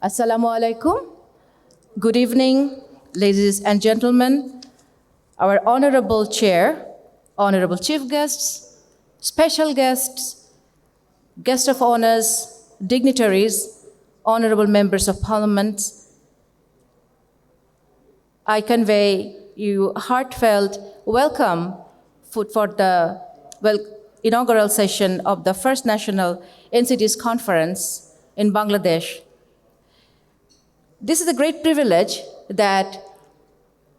Assalamu alaikum. Good evening, ladies and gentlemen, our honorable chair, honorable chief guests, special guests, guests of honors, dignitaries, honorable members of parliament. I convey you heartfelt welcome for the inaugural session of the first national NCDs conference in Bangladesh. This is a great privilege that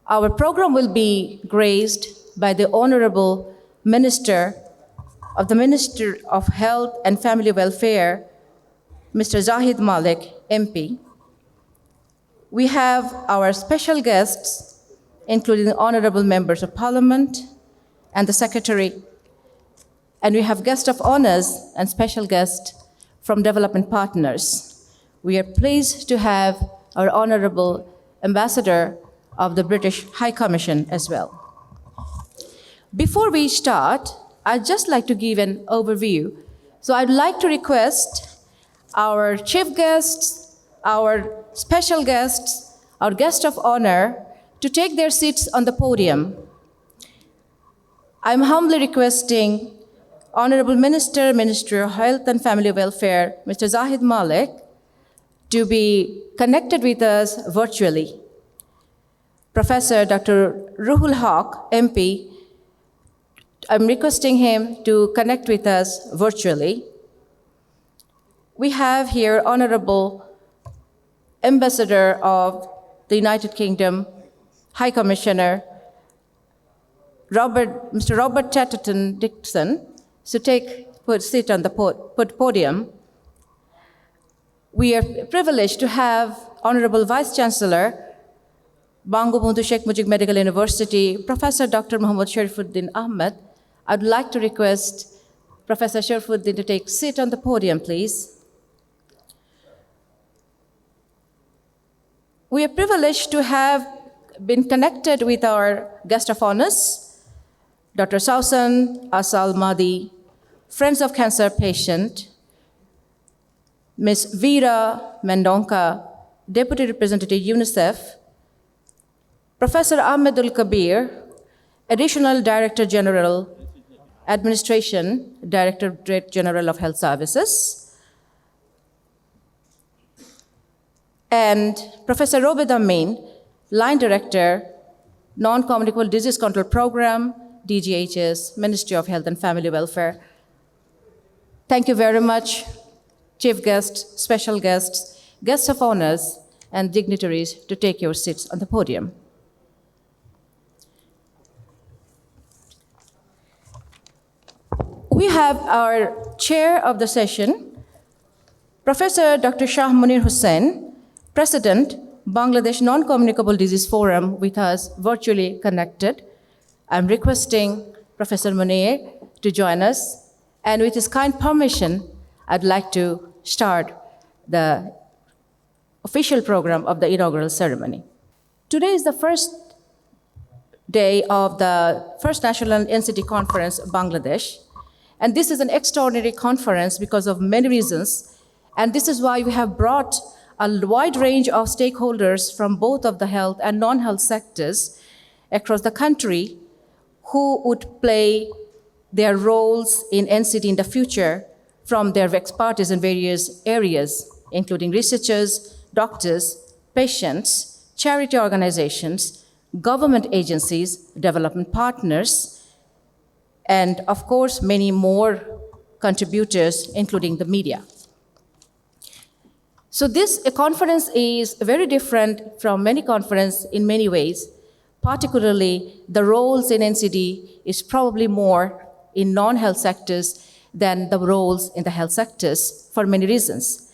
our program will be graced by the Honorable Minister of Health and Family Welfare, Mr. Zahid Malik, MP. We have our special guests, including the honorable members of parliament and the secretary, and we have guests of honors and special guests from development partners. We are pleased to have our Honorable Ambassador of the British High Commission as well. Before we start, I'd just like to give an overview. So I'd like to request our chief guests, our special guests, our guests of honor to take their seats on the podium. I'm humbly requesting Honorable Minister of Health and Family Welfare, Mr. Zahid Malik, to be connected with us virtually. Professor Dr. Ruhul Haq, MP, I'm requesting him to connect with us virtually. We have here Honorable Ambassador of the United Kingdom, High Commissioner, Mr. Robert Chatterton Dixon, to sit on the podium. We are privileged to have Honorable Vice Chancellor, Bangabandhu Sheikh Mujib Medical University, Professor Dr. Muhammad Sharifuddin Ahmed. I'd like to request Professor Sharifuddin to take a seat on the podium, please. We are privileged to have been connected with our guest of honors, Dr. Sausan Asal Madi, Friends of Cancer Patient, Ms. Veera Mendonca, Deputy Representative UNICEF, Professor Ahmedul Kabir, Additional Director General, Administration, Directorate General of Health Services, and Professor Robed Amin, Line Director, Non-Communicable Disease Control Program, DGHS, Ministry of Health and Family Welfare. Thank you very much, chief guests, special guests, guests of honors, and dignitaries to take your seats on the podium. We have our chair of the session, Professor Dr. Shah Munir Hussain, President, Bangladesh Non-Communicable Disease Forum, with us virtually connected. I'm requesting Professor Munir to join us, and with his kind permission, I'd like to start the official program of the inaugural ceremony. Today is the first day of the first national NCD conference, Bangladesh. And this is an extraordinary conference because of many reasons. And this is why we have brought a wide range of stakeholders from both of the health and non-health sectors across the country who would play their roles in NCD in the future from their expertise in various areas, including researchers, doctors, patients, charity organizations, government agencies, development partners, and of course, many more contributors, including the media. So this conference is very different from many conferences in many ways. Particularly, the roles in NCD is probably more in non-health sectors than the roles in the health sectors for many reasons.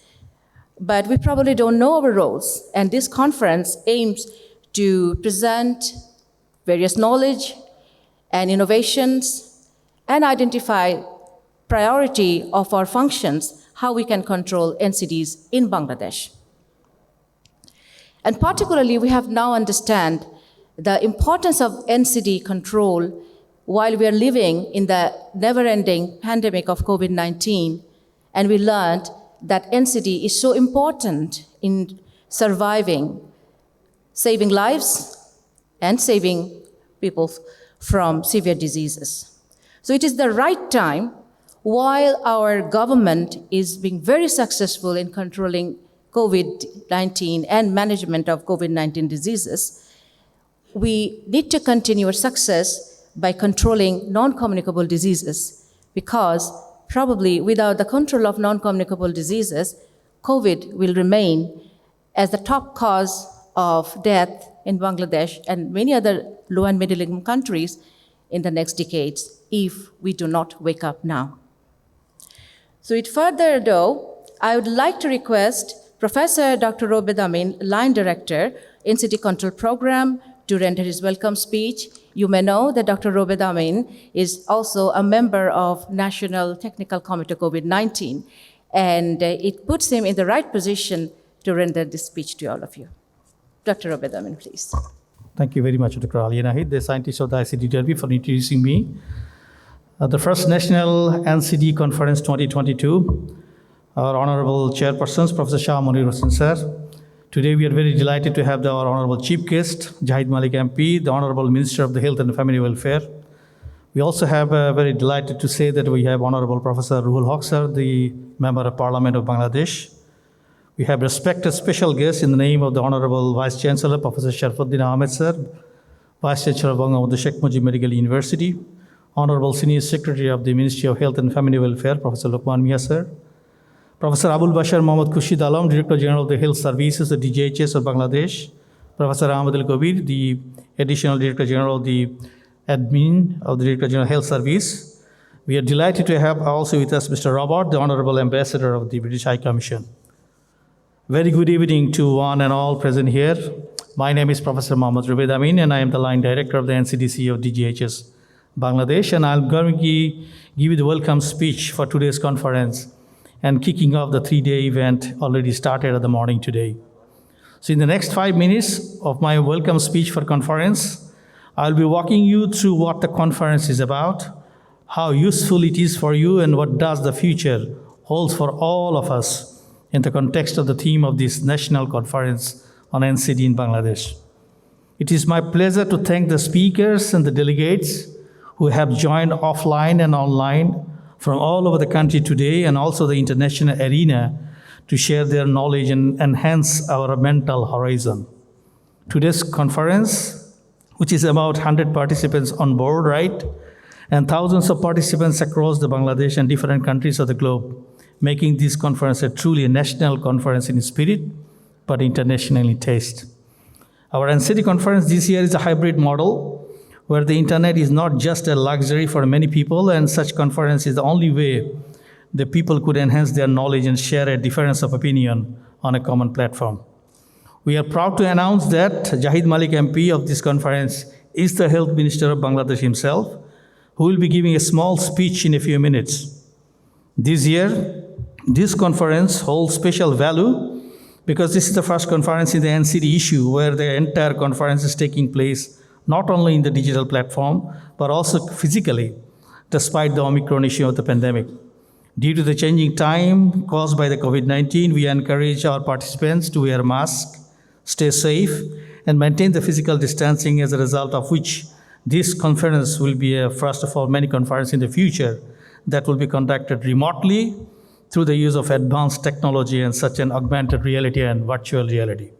But we probably don't know our roles, and this conference aims to present various knowledge and innovations and identify priority of our functions, how we can control NCDs in Bangladesh. And particularly, we have now understand the importance of NCD control while we are living in the never-ending pandemic of COVID-19, and we learned that NCD is so important in surviving, saving lives, and saving people from severe diseases. So it is the right time, while our government is being very successful in controlling COVID-19 and management of COVID-19 diseases, we need to continue our success by controlling non-communicable diseases, because probably without the control of non-communicable diseases, COVID will remain as the top cause of death in Bangladesh and many other low and middle income countries in the next decades if we do not wake up now. So with further ado, I would like to request Professor Dr. Robed Amin, Line Director, NCD Control Program, to render his welcome speech. You may know that Dr. Robed Amin is also a member of National Technical Committee COVID-19, and it puts him in the right position to render this speech to all of you. Dr. Robed Amin, please. Thank you very much, Dr. Ali Nahid, the scientist of the ICDW, for introducing me. The first National NCD Conference 2022, our Honorable Chairpersons, Professor Shah Munir Hussain, sir. Today we are very delighted to have our Honorable Chief Guest, Jahid Malik MP, the Honorable Minister of the Health and Family Welfare. We also have very delighted to say that we have Honorable Professor Ruhul Haq, sir, the Member of Parliament of Bangladesh. We have respected special guests in the name of the Honorable Vice Chancellor, Professor Sharfuddin Ahmed, sir, Vice Chancellor of Bangladesh Sheikh Mujib Medical University, Honorable Senior Secretary of the Ministry of Health and Family Welfare, Professor Luqman Mia, sir, Professor Abul Bashar Mohammad Khurshid Alam, Director General of the Health Services, the DGHS of Bangladesh, Professor Ahmed Al Kabir, the Additional Director General of the Admin of the Director General Health Service. We are delighted to have also with us Mr. Robert, the Honorable Ambassador of the British High Commission. Very good evening to one and all present here. My name is Professor Mohammad Robed Amin, and I am the Line Director of the NCDC of DGHS Bangladesh, and I'm going to give you the welcome speech for today's conference and kicking off the 3-day event already started at the morning today. So in the next 5 minutes of my welcome speech for conference, I'll be walking you through what the conference is about, how useful it is for you, and what does the future holds for all of us in the context of the theme of this national conference on NCD in Bangladesh. It is my pleasure to thank the speakers and the delegates who have joined offline and online from all over the country today, and also the international arena, to share their knowledge and enhance our mental horizon. Today's conference, which is about 100 participants on board, right? And thousands of participants across the Bangladesh and different countries of the globe, making this conference truly a national conference in spirit, but international in taste. Our NCD conference this year is a hybrid model, where the internet is not just a luxury for many people, and such conference is the only way the people could enhance their knowledge and share a difference of opinion on a common platform. We are proud to announce that Jahid Malik MP of this conference is the Health Minister of Bangladesh himself, who will be giving a small speech in a few minutes. This year, this conference holds special value because this is the first conference in the NCD issue where the entire conference is taking place not only in the digital platform, but also physically, despite the Omicron issue of the pandemic. Due to the changing time caused by the COVID-19, we encourage our participants to wear masks, stay safe, and maintain the physical distancing, as a result of which this conference will be a first of all many conferences in the future that will be conducted remotely through the use of advanced technology and such an augmented reality and virtual reality.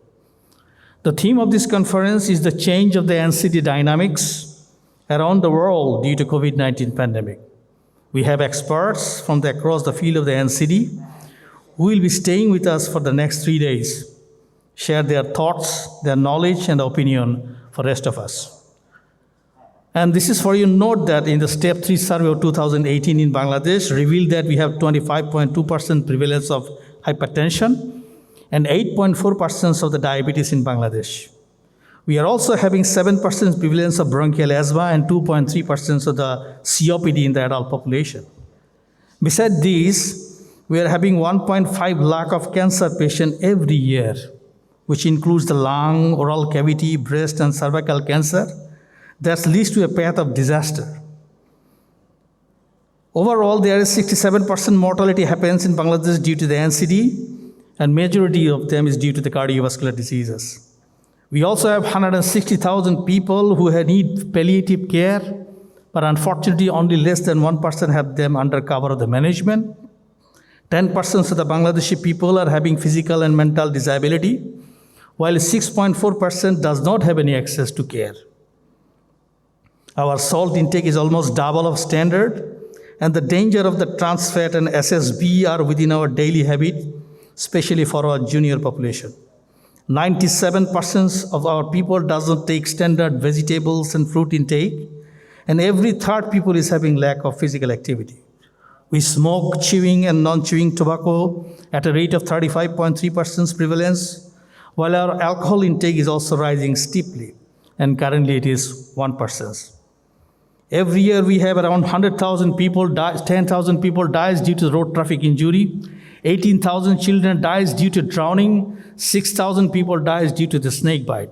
The theme of this conference is the change of the NCD dynamics around the world due to COVID-19 pandemic. We have experts from across the field of the NCD who will be staying with us for the next 3 days, share their thoughts, their knowledge, and opinion for the rest of us. And this is for you to note that in the Step 3 survey of 2018 in Bangladesh revealed that we have 25.2% prevalence of hypertension and 8.4% of the diabetes in Bangladesh. We are also having 7% prevalence of bronchial asthma and 2.3% of the COPD in the adult population. Besides these, we are having 1.5 lakh of cancer patients every year, which includes the lung, oral cavity, breast, and cervical cancer. That leads to a path of disaster. Overall, there is 67% mortality happens in Bangladesh due to the NCD, and majority of them is due to the cardiovascular diseases. We also have 160,000 people who need palliative care, but unfortunately only less than 1% have them under cover of the management. 10% of the Bangladeshi people are having physical and mental disability, while 6.4% does not have any access to care. Our salt intake is almost double of standard, and the danger of the trans fat and SSB are within our daily habit, especially for our junior population. 97% of our people doesn't take standard vegetables and fruit intake, and every third people is having lack of physical activity. We smoke chewing and non-chewing tobacco at a rate of 35.3% prevalence, while our alcohol intake is also rising steeply, and currently it is 1%. Every year we have around 100,000 people die, 10,000 people dies due to road traffic injury, 18,000 children dies due to drowning, 6,000 people dies due to the snake bite.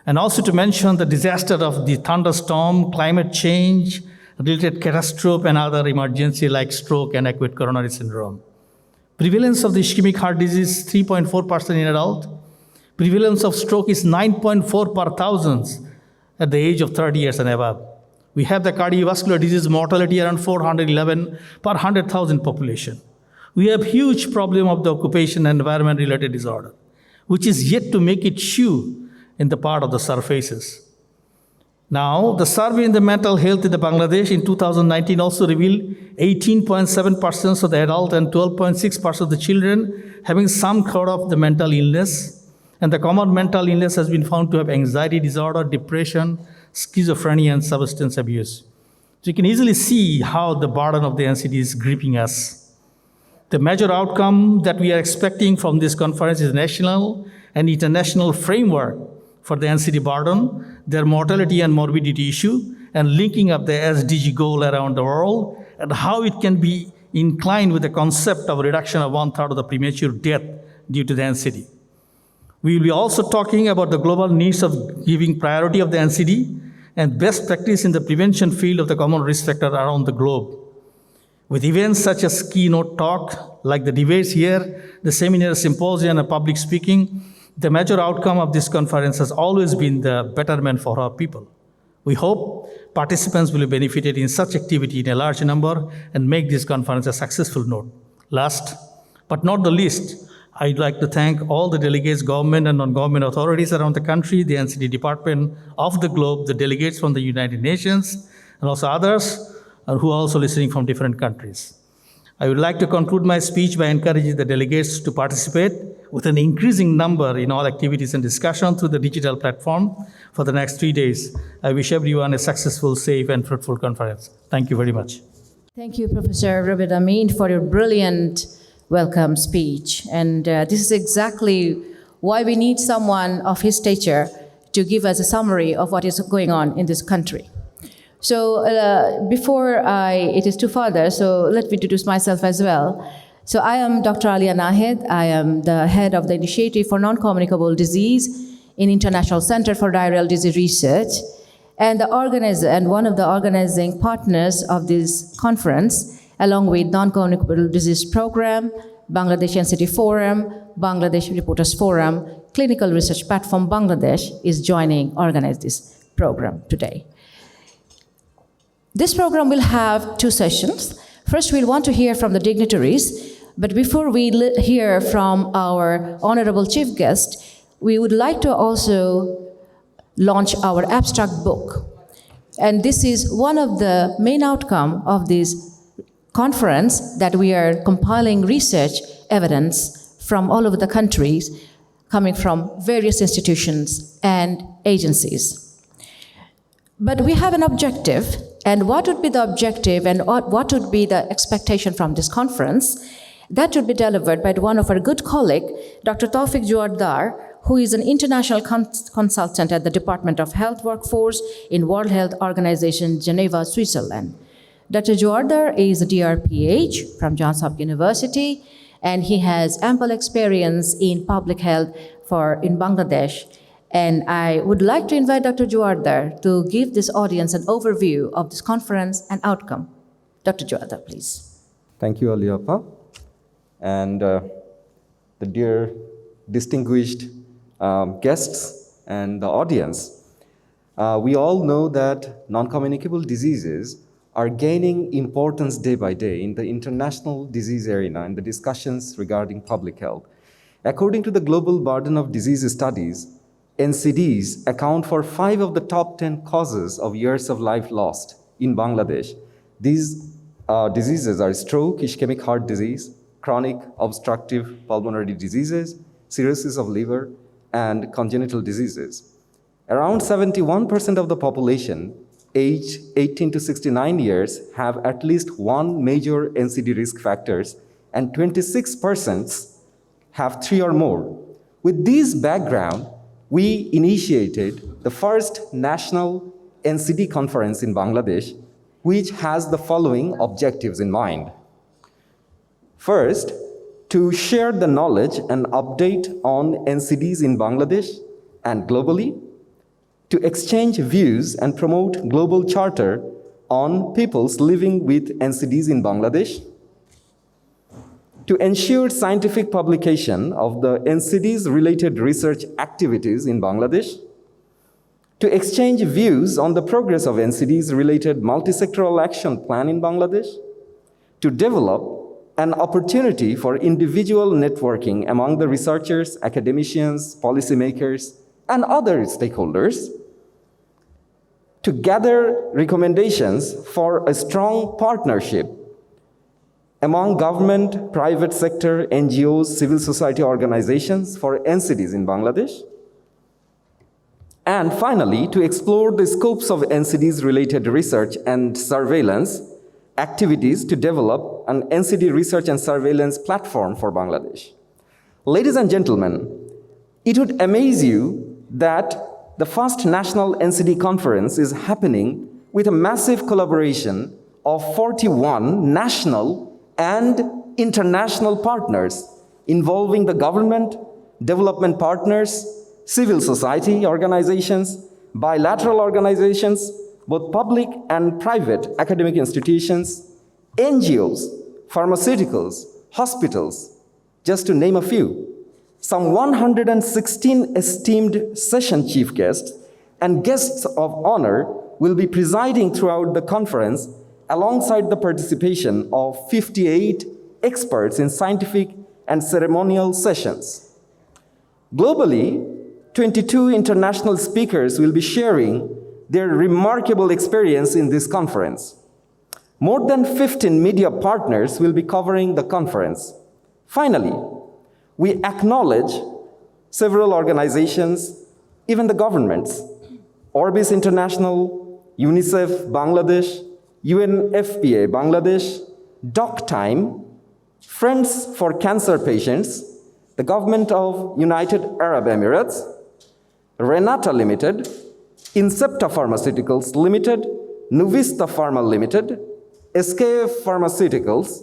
And also to mention the disaster of the thunderstorm, climate change, related catastrophe and other emergency like stroke and acute coronary syndrome. Prevalence of the ischemic heart disease is 3.4% in adult. Prevalence of stroke is 9.4 per thousand at the age of 30 years and above. We have the cardiovascular disease mortality around 411 per 100,000 population. We have huge problem of the occupation and environment related disorder, which is yet to make it show in the part of the surfaces. Now, the survey in the mental health in the Bangladesh in 2019 also revealed 18.7% of the adult and 12.6% of the children having some sort of the mental illness. And the common mental illness has been found to have anxiety disorder, depression, schizophrenia, and substance abuse. So you can easily see how the burden of the NCD is gripping us. The major outcome that we are expecting from this conference is national and international framework for the NCD burden, their mortality and morbidity issue, and linking up the SDG goal around the world, and how it can be inclined with the concept of reduction of 1/3 of the premature death due to the NCD. We will be also talking about the global needs of giving priority of the NCD and best practice in the prevention field of the common risk factor around the globe. With events such as keynote talk, like the debates here, the seminar, symposium, and public speaking, the major outcome of this conference has always been the betterment for our people. We hope participants will be benefited in such activity in a large number and make this conference a successful note. Last, but not the least, I'd like to thank all the delegates, government and non-government authorities around the country, the NCD department of the globe, the delegates from the United Nations, and also others who are also listening from different countries. I would like to conclude my speech by encouraging the delegates to participate with an increasing number in all activities and discussion through the digital platform for the next 3 days. I wish everyone a successful, safe, and fruitful conference. Thank you very much. Thank you, Professor Rabid Amin, for your brilliant welcome speech. And this is exactly why we need someone of his stature to give us a summary of what is going on in this country. So it is too further, so let me introduce myself as well. So I am Dr. Alia Nahed. I am the head of the Initiative for Non-Communicable Disease in International Center for Diarrheal Disease Research, and one of the organizing partners of this conference, along with Non-Communicable Disease Program, Bangladesh NCD Forum, Bangladesh Reporters Forum, Clinical Research Platform Bangladesh is organize this program today. This program will have 2 sessions. First, we'll want to hear from the dignitaries, but before we hear from our honorable chief guest, we would like to also launch our abstract book. And this is one of the main outcome of this conference, that we are compiling research evidence from all over the countries, coming from various institutions and agencies. But we have an objective, and what would be the objective and what would be the expectation from this conference? That would be delivered by one of our good colleague, Dr. Taufik Juardar, who is an international consultant at the Department of Health Workforce in World Health Organization, Geneva, Switzerland. Dr. Juardar is a DRPH from Johns Hopkins University, and he has ample experience in public health in Bangladesh. And I would like to invite Dr. Juardar to give this audience an overview of this conference and outcome. Dr. Joada, please. Thank you, Aliappa. And the dear distinguished guests and the audience. We all know that non-communicable diseases are gaining importance day by day in the international disease arena and the discussions regarding public health. According to the Global Burden of Disease Studies, NCDs account for 5 of the top 10 causes of years of life lost in Bangladesh. These diseases are stroke, ischemic heart disease, chronic obstructive pulmonary diseases, cirrhosis of liver, and congenital diseases. Around 71% of the population aged 18 to 69 years have at least one major NCD risk factors, and 26% have 3 or more. With this background, we initiated the first national NCD conference in Bangladesh, which has the following objectives in mind. First, to share the knowledge and update on NCDs in Bangladesh and globally, to exchange views and promote global charter on peoples living with NCDs in Bangladesh, to ensure scientific publication of the NCDs-related research activities in Bangladesh, to exchange views on the progress of NCDs-related multi-sectoral action plan in Bangladesh, to develop an opportunity for individual networking among the researchers, academicians, policymakers, and other stakeholders, to gather recommendations for a strong partnership among government, private sector, NGOs, civil society organizations for NCDs in Bangladesh, and finally, to explore the scopes of NCDs-related research and surveillance activities to develop an NCD research and surveillance platform for Bangladesh. Ladies and gentlemen, it would amaze you that the first national NCD conference is happening with a massive collaboration of 41 national and international partners involving the government, development partners, civil society organizations, bilateral organizations, both public and private academic institutions, NGOs, pharmaceuticals, hospitals, just to name a few. Some 116 esteemed session chief guests and guests of honor will be presiding throughout the conference alongside the participation of 58 experts in scientific and ceremonial sessions. Globally, 22 international speakers will be sharing their remarkable experience in this conference. More than 15 media partners will be covering the conference. Finally, we acknowledge several organizations, even the governments, Orbis International, UNICEF Bangladesh, UNFPA Bangladesh, DocTime, Friends for Cancer Patients, the government of United Arab Emirates, Renata Limited, Incepta Pharmaceuticals Limited, Nuvista Pharma Limited, SKF Pharmaceuticals,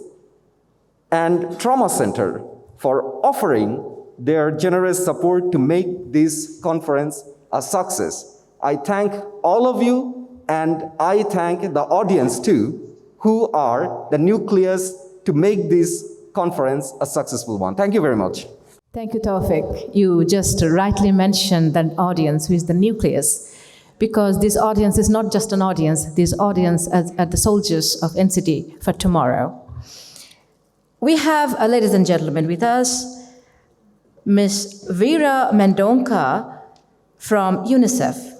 and Trauma Center for offering their generous support to make this conference a success. I thank all of you, and I thank the audience too, who are the nucleus to make this conference a successful one. Thank you very much. Thank you, Taufik. You just rightly mentioned that audience who is the nucleus, because this audience is not just an audience, this audience are the soldiers of NCD for tomorrow. We have, ladies and gentlemen, with us, Ms. Vera Mendonca from UNICEF.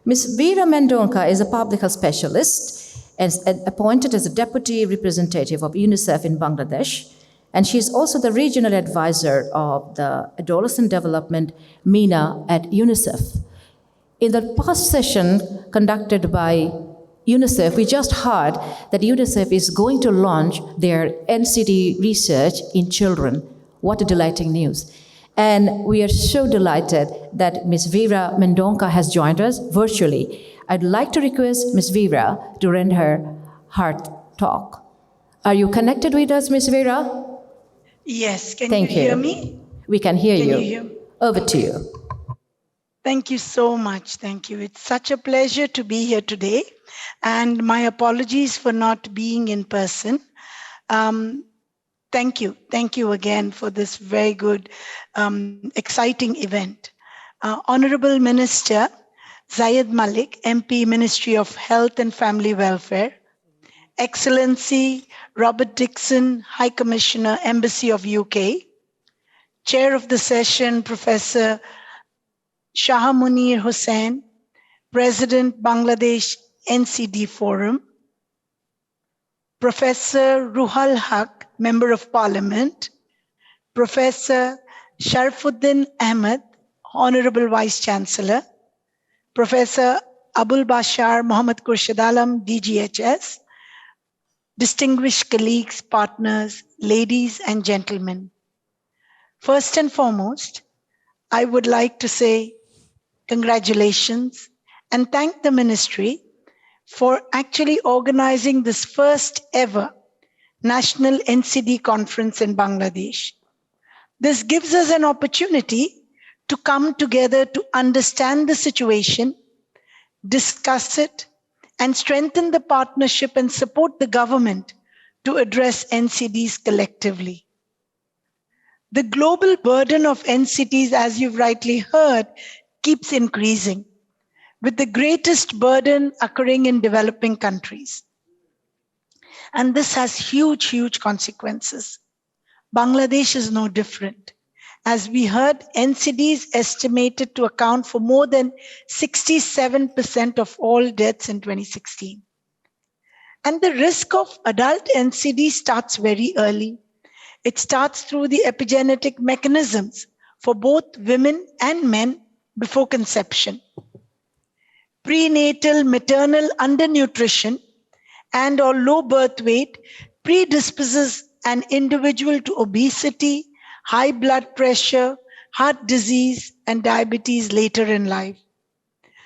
Ms. Vera Mendonca is a public health specialist and appointed as a deputy representative of UNICEF in Bangladesh. And she's also the regional advisor of the Adolescent Development MENA at UNICEF. In the past session conducted by UNICEF, we just heard that UNICEF is going to launch their NCD research in children. What a delighting news. And we are so delighted that Ms. Vera Mendonca has joined us virtually. I'd like to request Ms. Vera to render her heart talk. Are you connected with us, Ms. Vera? Yes, can Thank you hear me? We can hear Can you. you hear me? Over to you. Thank you so much. Thank you. It's such a pleasure to be here today. And my apologies for not being in person. Um, Thank you. Thank you again for this very good, exciting event. Honorable Minister Zayed Malik, MP, Ministry of Health and Family Welfare. Excellency Robert Dixon, High Commissioner, Embassy of UK. Chair of the session, Professor Shah Munir Hussain, President, Bangladesh NCD Forum. Professor Ruhal Haq, Member of Parliament. Professor Sharfuddin Ahmed, Honorable Vice Chancellor, Professor Abul Bashar Muhammad Khurshid Alam, DGHS, distinguished colleagues, partners, ladies and gentlemen. First and foremost, I would like to say congratulations and thank the ministry for actually organizing this first ever National NCD conference in Bangladesh. This gives us an opportunity to come together to understand the situation, discuss it, and strengthen the partnership and support the government to address NCDs collectively. The global burden of NCDs, as you've rightly heard, keeps increasing, with the greatest burden occurring in developing countries. And this has huge, huge consequences. Bangladesh is no different. As we heard, NCDs estimated to account for more than 67% of all deaths in 2016. And the risk of adult NCD starts very early. It starts through the epigenetic mechanisms for both women and men before conception. Prenatal maternal undernutrition and or low birth weight predisposes an individual to obesity, high blood pressure, heart disease, and diabetes later in life.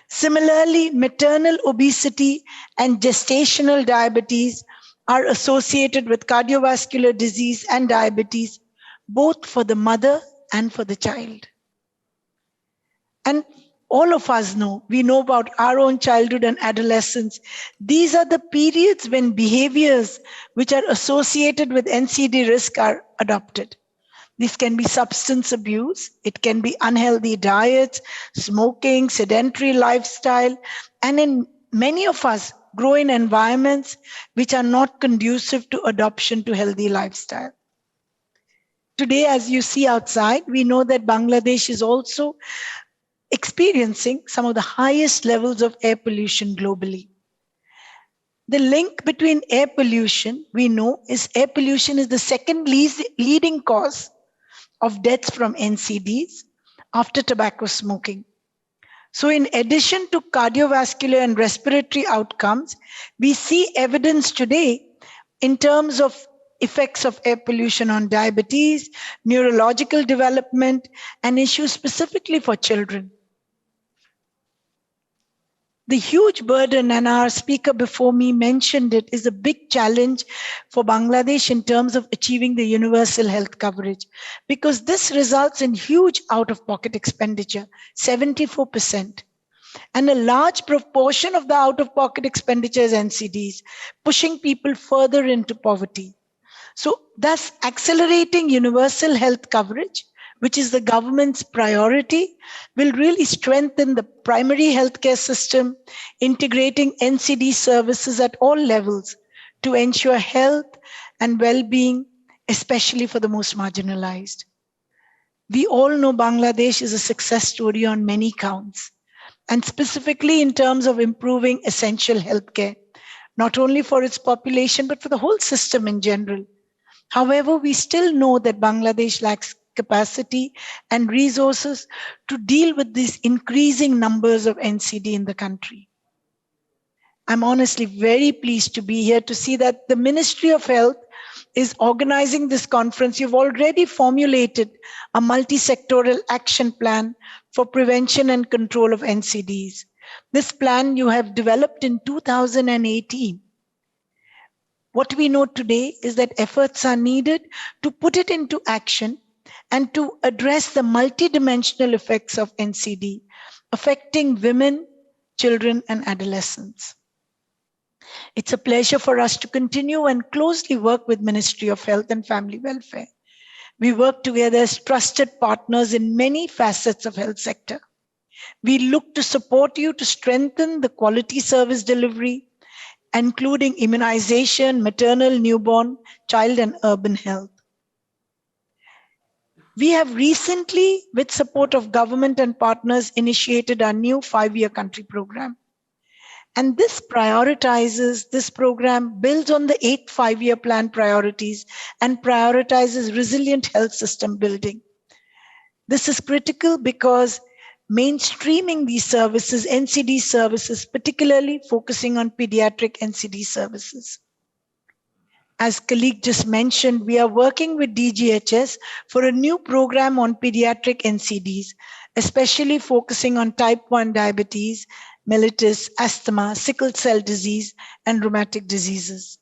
Similarly, maternal obesity and gestational diabetes are associated with cardiovascular disease and diabetes, both for the mother and for the child. And all of us know, we know about our own childhood and adolescence. These are the periods when behaviors which are associated with NCD risk are adopted. This can be substance abuse, it can be unhealthy diets, smoking, sedentary lifestyle, and in many of us grow in environments which are not conducive to adoption to healthy lifestyle. Today, as you see outside, we know that Bangladesh is also experiencing some of the highest levels of air pollution globally. The link between air pollution, we know, is air pollution is the second leading cause of deaths from NCDs after tobacco smoking. So in addition to cardiovascular and respiratory outcomes, we see evidence today in terms of effects of air pollution on diabetes, neurological development, and issues specifically for children. The huge burden, and our speaker before me mentioned it, is a big challenge for Bangladesh in terms of achieving the universal health coverage, because this results in huge out-of-pocket expenditure, 74%. And a large proportion of the out-of-pocket expenditure is NCDs, pushing people further into poverty. So thus accelerating universal health coverage, which is the government's priority, will really strengthen the primary healthcare system, integrating NCD services at all levels to ensure health and well-being, especially for the most marginalized. We all know Bangladesh is a success story on many counts, and specifically in terms of improving essential healthcare, not only for its population, but for the whole system in general. However, we still know that Bangladesh lacks capacity and resources to deal with these increasing numbers of NCD in the country. I'm honestly very pleased to be here to see that the Ministry of Health is organizing this conference. You've already formulated a multi-sectoral action plan for prevention and control of NCDs. This plan you have developed in 2018. What we know today is that efforts are needed to put it into action and to address the multidimensional effects of NCD affecting women, children, and adolescents. It's a pleasure for us to continue and closely work with Ministry of Health and Family Welfare. We work together as trusted partners in many facets of health sector. We look to support you to strengthen the quality service delivery, including immunization, maternal, newborn, child, and urban health. We have recently, with support of government and partners, initiated our new 5-year country program. And this program builds on the 8 5-year plan priorities and prioritizes resilient health system building. This is critical because mainstreaming these services, NCD services, particularly focusing on pediatric NCD services. As colleague just mentioned, we are working with DGHS for a new program on pediatric NCDs, especially focusing on type 1 diabetes, mellitus, asthma, sickle cell disease, and rheumatic diseases.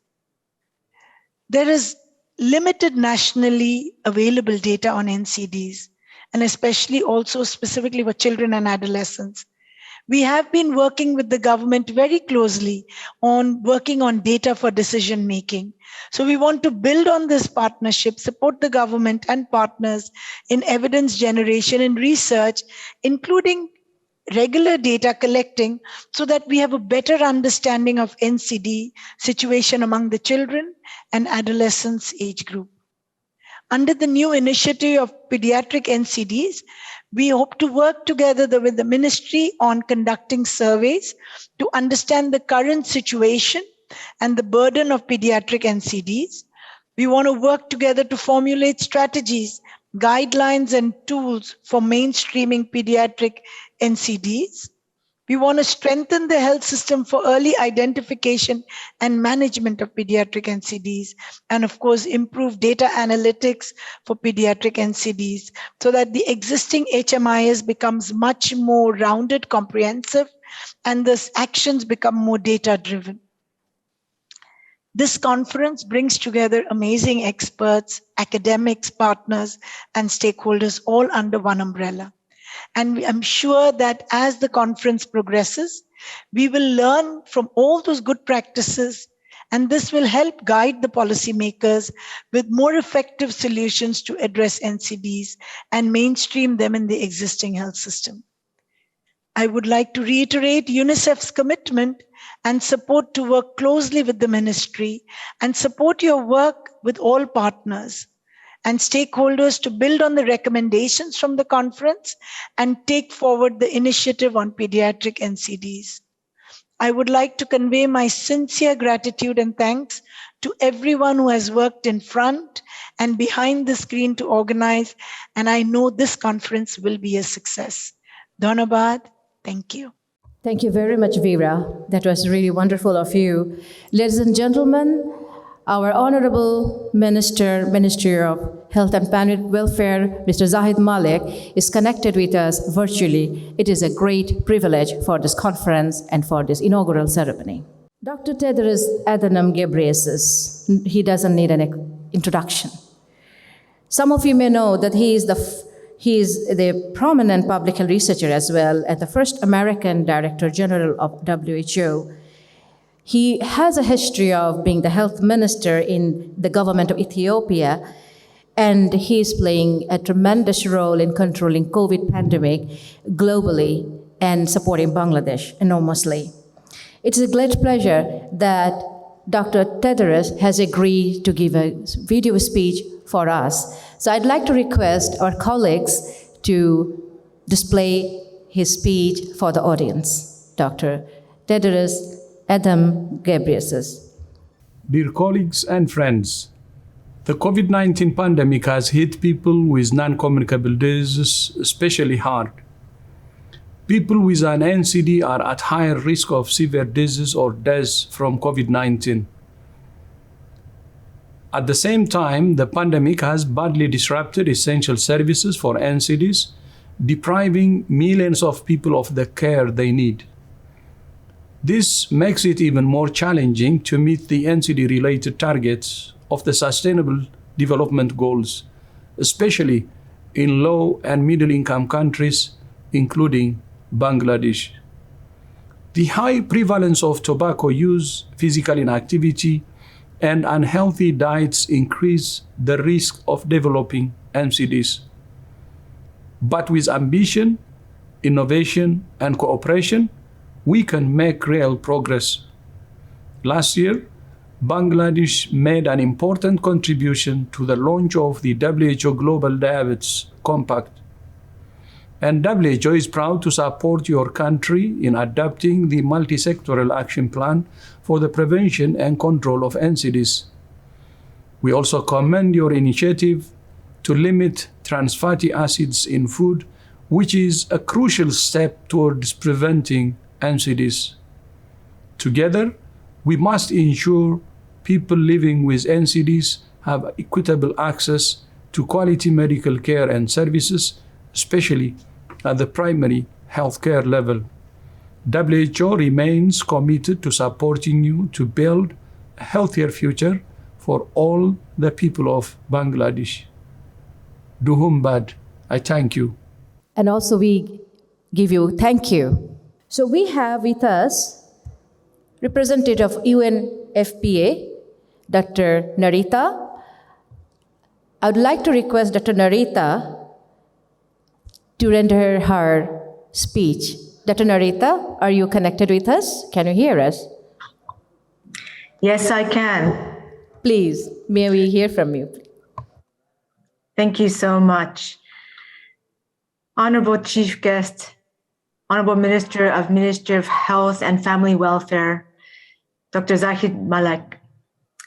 There is limited nationally available data on NCDs, and especially also specifically for children and adolescents. We have been working with the government very closely on working on data for decision making. So we want to build on this partnership, support the government and partners in evidence generation and research, including regular data collecting, so that we have a better understanding of NCD situation among the children and adolescents age group. Under the new initiative of pediatric NCDs, we hope to work together with the ministry on conducting surveys to understand the current situation and the burden of pediatric NCDs. We want to work together to formulate strategies, guidelines, and tools for mainstreaming pediatric NCDs. We want to strengthen the health system for early identification and management of pediatric NCDs, and of course, improve data analytics for pediatric NCDs so that the existing HMIS becomes much more rounded, comprehensive, and thus actions become more data-driven. This conference brings together amazing experts, academics, partners, and stakeholders all under one umbrella. And I'm sure that as the conference progresses, we will learn from all those good practices, and this will help guide the policymakers with more effective solutions to address NCDs and mainstream them in the existing health system. I would like to reiterate UNICEF's commitment and support to work closely with the ministry and support your work with all partners and stakeholders to build on the recommendations from the conference and take forward the initiative on pediatric NCDs. I would like to convey my sincere gratitude and thanks to everyone who has worked in front and behind the screen to organize, and I know this conference will be a success. Dhanabad, thank you. Thank you very much, Veera. That was really wonderful of you. Ladies and gentlemen, our Honorable Minister of Health and Family Welfare, Mr. Zahid Malik, is connected with us virtually. It is a great privilege for this conference and for this inaugural ceremony. Dr. Tedros Adhanom Ghebreyesus, he doesn't need an introduction. Some of you may know that he is the prominent public health researcher as well, and the first American Director General of WHO. He has a history of being the health minister in the government of Ethiopia, and he is playing a tremendous role in controlling COVID pandemic globally and supporting Bangladesh enormously. It is a great pleasure that Dr. Tedros has agreed to give a video speech for us. So I'd like to request our colleagues to display his speech for the audience. Dr. Tedros Adhanom Ghebreyesus. Dear colleagues and friends, the COVID-19 pandemic has hit people with non-communicable diseases especially hard. People with an NCD are at higher risk of severe disease or death from COVID-19. At the same time, the pandemic has badly disrupted essential services for NCDs, depriving millions of people of the care they need. This makes it even more challenging to meet the NCD-related targets of the Sustainable Development Goals, especially in low and middle-income countries, including Bangladesh. The high prevalence of tobacco use, physical inactivity, and unhealthy diets increase the risk of developing NCDs. But with ambition, innovation, and cooperation, we can make real progress. Last year, Bangladesh made an important contribution to the launch of the WHO Global Diabetes Compact. And WHO is proud to support your country in adopting the multi-sectoral action plan for the prevention and control of NCDs. We also commend your initiative to limit trans fatty acids in food, which is a crucial step towards preventing NCDs. Together, we must ensure people living with NCDs have equitable access to quality medical care and services, especially at the primary healthcare level. WHO remains committed to supporting you to build a healthier future for all the people of Bangladesh. Duhumbad, I thank you. And also we give you thank you. So we have with us representative of UNFPA, Dr. Narita. I would like to request Dr. Narita to render her speech. Dr. Narita, are you connected with us? Can you hear us? Yes, I can. Please, may we hear from you? Thank you so much. Honorable Chief Guest, Honorable Minister of Health and Family Welfare, Dr. Zahid Malik,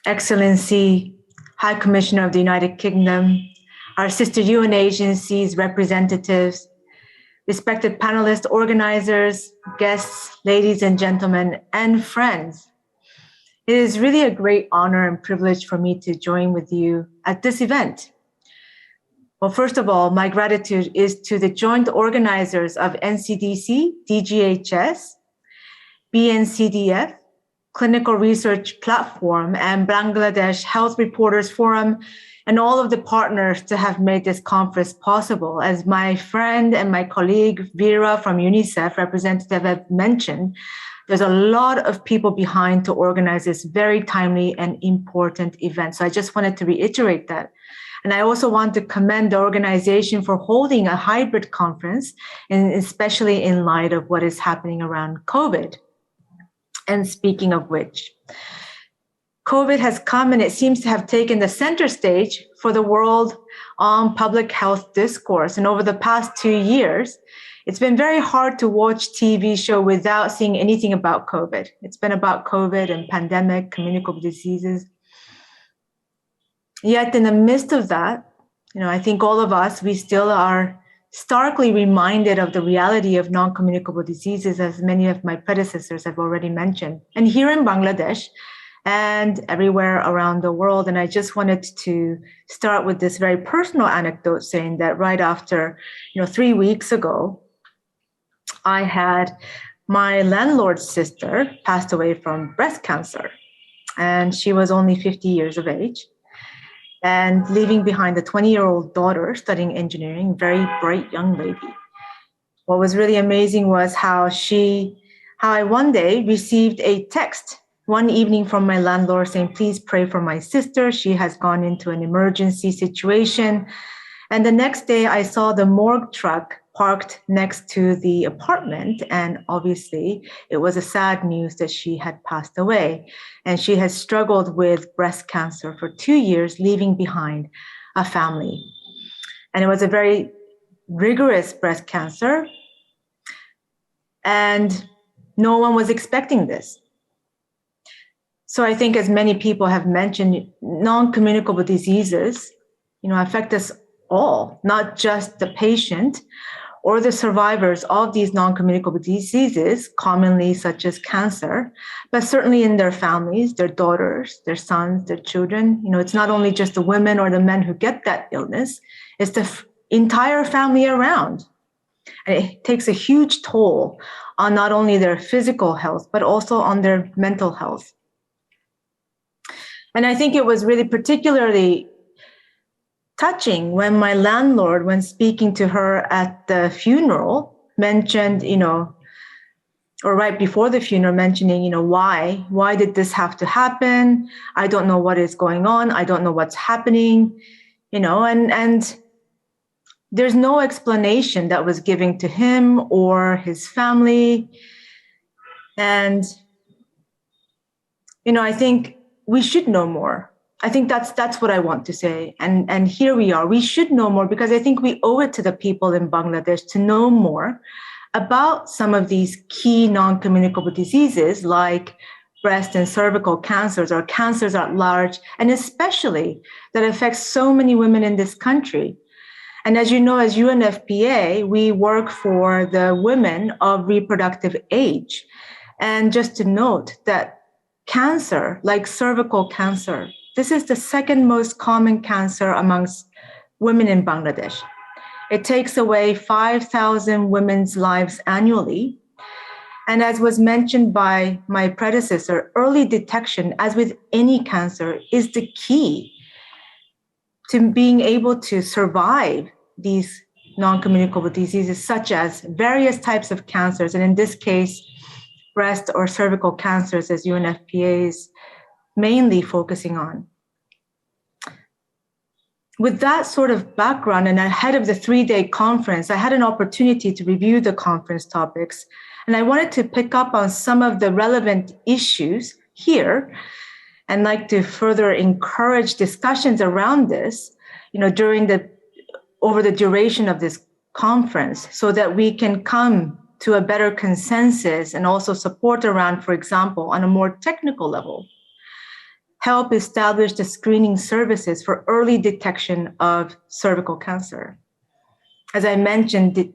Excellency, High Commissioner of the United Kingdom, our sister UN agencies, representatives, respected panelists, organizers, guests, ladies and gentlemen, and friends. It is really a great honor and privilege for me to join with you at this event. Well, first of all, my gratitude is to the joint organizers of NCDC, DGHS, BNCDF, Clinical Research Platform, and Bangladesh Health Reporters Forum, and all of the partners to have made this conference possible. As my friend and my colleague Vera from UNICEF representative have mentioned, there's a lot of people behind to organize this very timely and important event. So I just wanted to reiterate that. And I also want to commend the organization for holding a hybrid conference, and especially in light of what is happening around COVID. And speaking of which, COVID has come and it seems to have taken the center stage for the world on public health discourse. And over the past 2 years, it's been very hard to watch TV show without seeing anything about COVID. It's been about COVID and pandemic, communicable diseases. Yet in the midst of that, I think all of us, we still are starkly reminded of the reality of non-communicable diseases, as many of my predecessors have already mentioned. And here in Bangladesh and everywhere around the world, and I just wanted to start with this very personal anecdote saying that right after, 3 weeks ago, I had my landlord's sister passed away from breast cancer, and she was only 50 years of age. And leaving behind a 20-year-old daughter studying engineering, very bright young lady. What was really amazing was how I one day received a text one evening from my landlord saying, please pray for my sister. She has gone into an emergency situation. And the next day I saw the morgue truck parked next to the apartment. And obviously it was a sad news that she had passed away. And she has struggled with breast cancer for 2 years, leaving behind a family. And it was a very rigorous breast cancer. And no one was expecting this. So I think, as many people have mentioned, non-communicable diseases, affect us all, not just the patient or the survivors of these non-communicable diseases, commonly such as cancer, but certainly in their families, their daughters, their sons, their children. It's not only just the women or the men who get that illness, it's the entire family around. And it takes a huge toll on not only their physical health, but also on their mental health. And I think it was really particularly touching when my landlord, when speaking to her at the funeral, mentioned, or right before the funeral mentioning, why did this have to happen? I don't know what is going on. I don't know what's happening, and there's no explanation that was given to him or his family. And, I think we should know more. I think that's what I want to say. And here we are. We should know more because I think we owe it to the people in Bangladesh to know more about some of these key non-communicable diseases like breast and cervical cancers or cancers at large, and especially that affects so many women in this country. And as you know, as UNFPA, we work for the women of reproductive age. And just to note that cancer, like cervical cancer, this is the second most common cancer amongst women in Bangladesh. It takes away 5,000 women's lives annually. And as was mentioned by my predecessor, early detection, as with any cancer, is the key to being able to survive these non-communicable diseases, such as various types of cancers, and in this case, breast or cervical cancers, as UNFPA is mainly focusing on. With that sort of background and ahead of the 3-day conference, I had an opportunity to review the conference topics, and I wanted to pick up on some of the relevant issues here and like to further encourage discussions around this, over the duration of this conference so that we can come to a better consensus and also support around, for example, on a more technical level, help establish the screening services for early detection of cervical cancer. As I mentioned,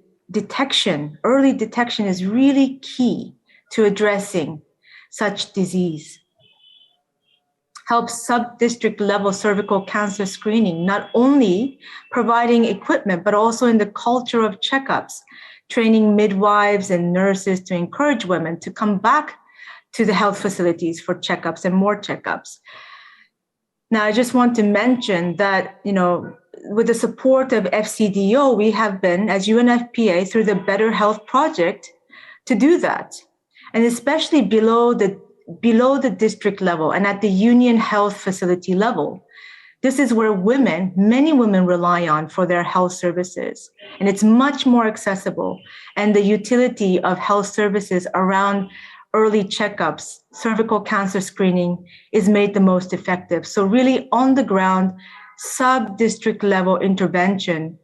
early detection is really key to addressing such disease. Help sub-district level cervical cancer screening, not only providing equipment, but also in the culture of checkups, training midwives and nurses to encourage women to come back to the health facilities for checkups and more checkups. Now, I just want to mention that, with the support of FCDO, we have been, as UNFPA, through the Better Health Project, to do that. And especially below the district level and at the union health facility level. This is where many women rely on for their health services. And it's much more accessible. And the utility of health services around early checkups, cervical cancer screening is made the most effective. So really on the ground, sub-district level intervention